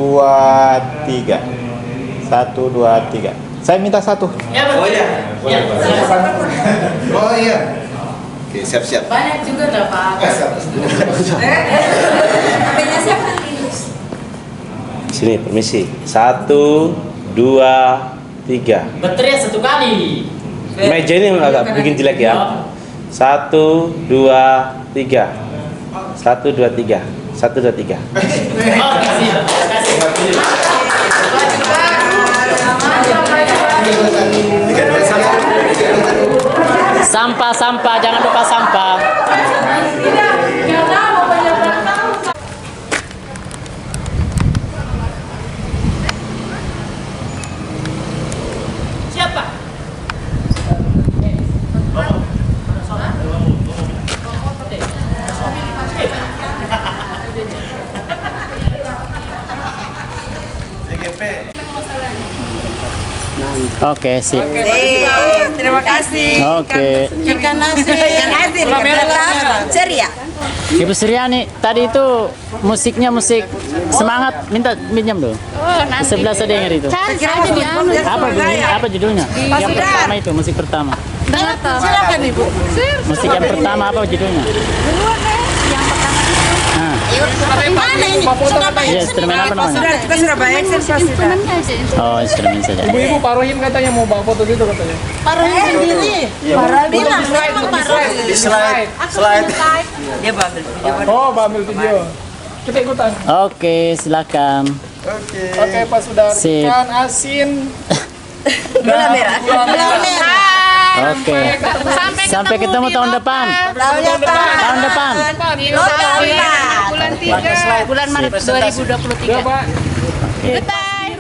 3. 1, 2, 3. Saya minta 1. Ya, Oh iya. Oh iya. Oke, siap-siap. Banyak juga enggak Pak? HP-nya siapa? Sini, permisi. 1, 2, 3. Baterai 1 kali. Meja ini agak bikin jelek ya. 1, 2, 3. 1, 2, 3. 1, 2, 3. Oh, kasih. Sampah, jangan lupa sampah. Siapa? Oke, sip. Terima kasih. Oke. Ikan asin. Ceria. Ibu Suryani, tadi itu musiknya musik semangat, minta pinjam dulu. Di sebelah saya dengar itu. Apa judulnya? Yang pertama itu, musik pertama. Silakan Ibu. Musik yang pertama apa judulnya? Yang pertama itu. Mana ini? Iya, instrumen apa namanya? Kita Surabaya Action sudah. Oh, instrumen saja. Ibu-ibu Pak Rohim katanya mau bawa foto gitu katanya. Pak Rohim sendiri. Pak Rohim bilang memang Pak Rohim. Di slide. Dia ambil video. Oh, ambil video. Kita ikutan. Oke, silakan. Oke, Pak Sudar. Sip. Ikan asin. Gula merah. Gula merah. Oke. Sampai ketemu tahun depan. Tahun depan. Bulan 3. Bulan Maret 2023. Pak. Goodbye.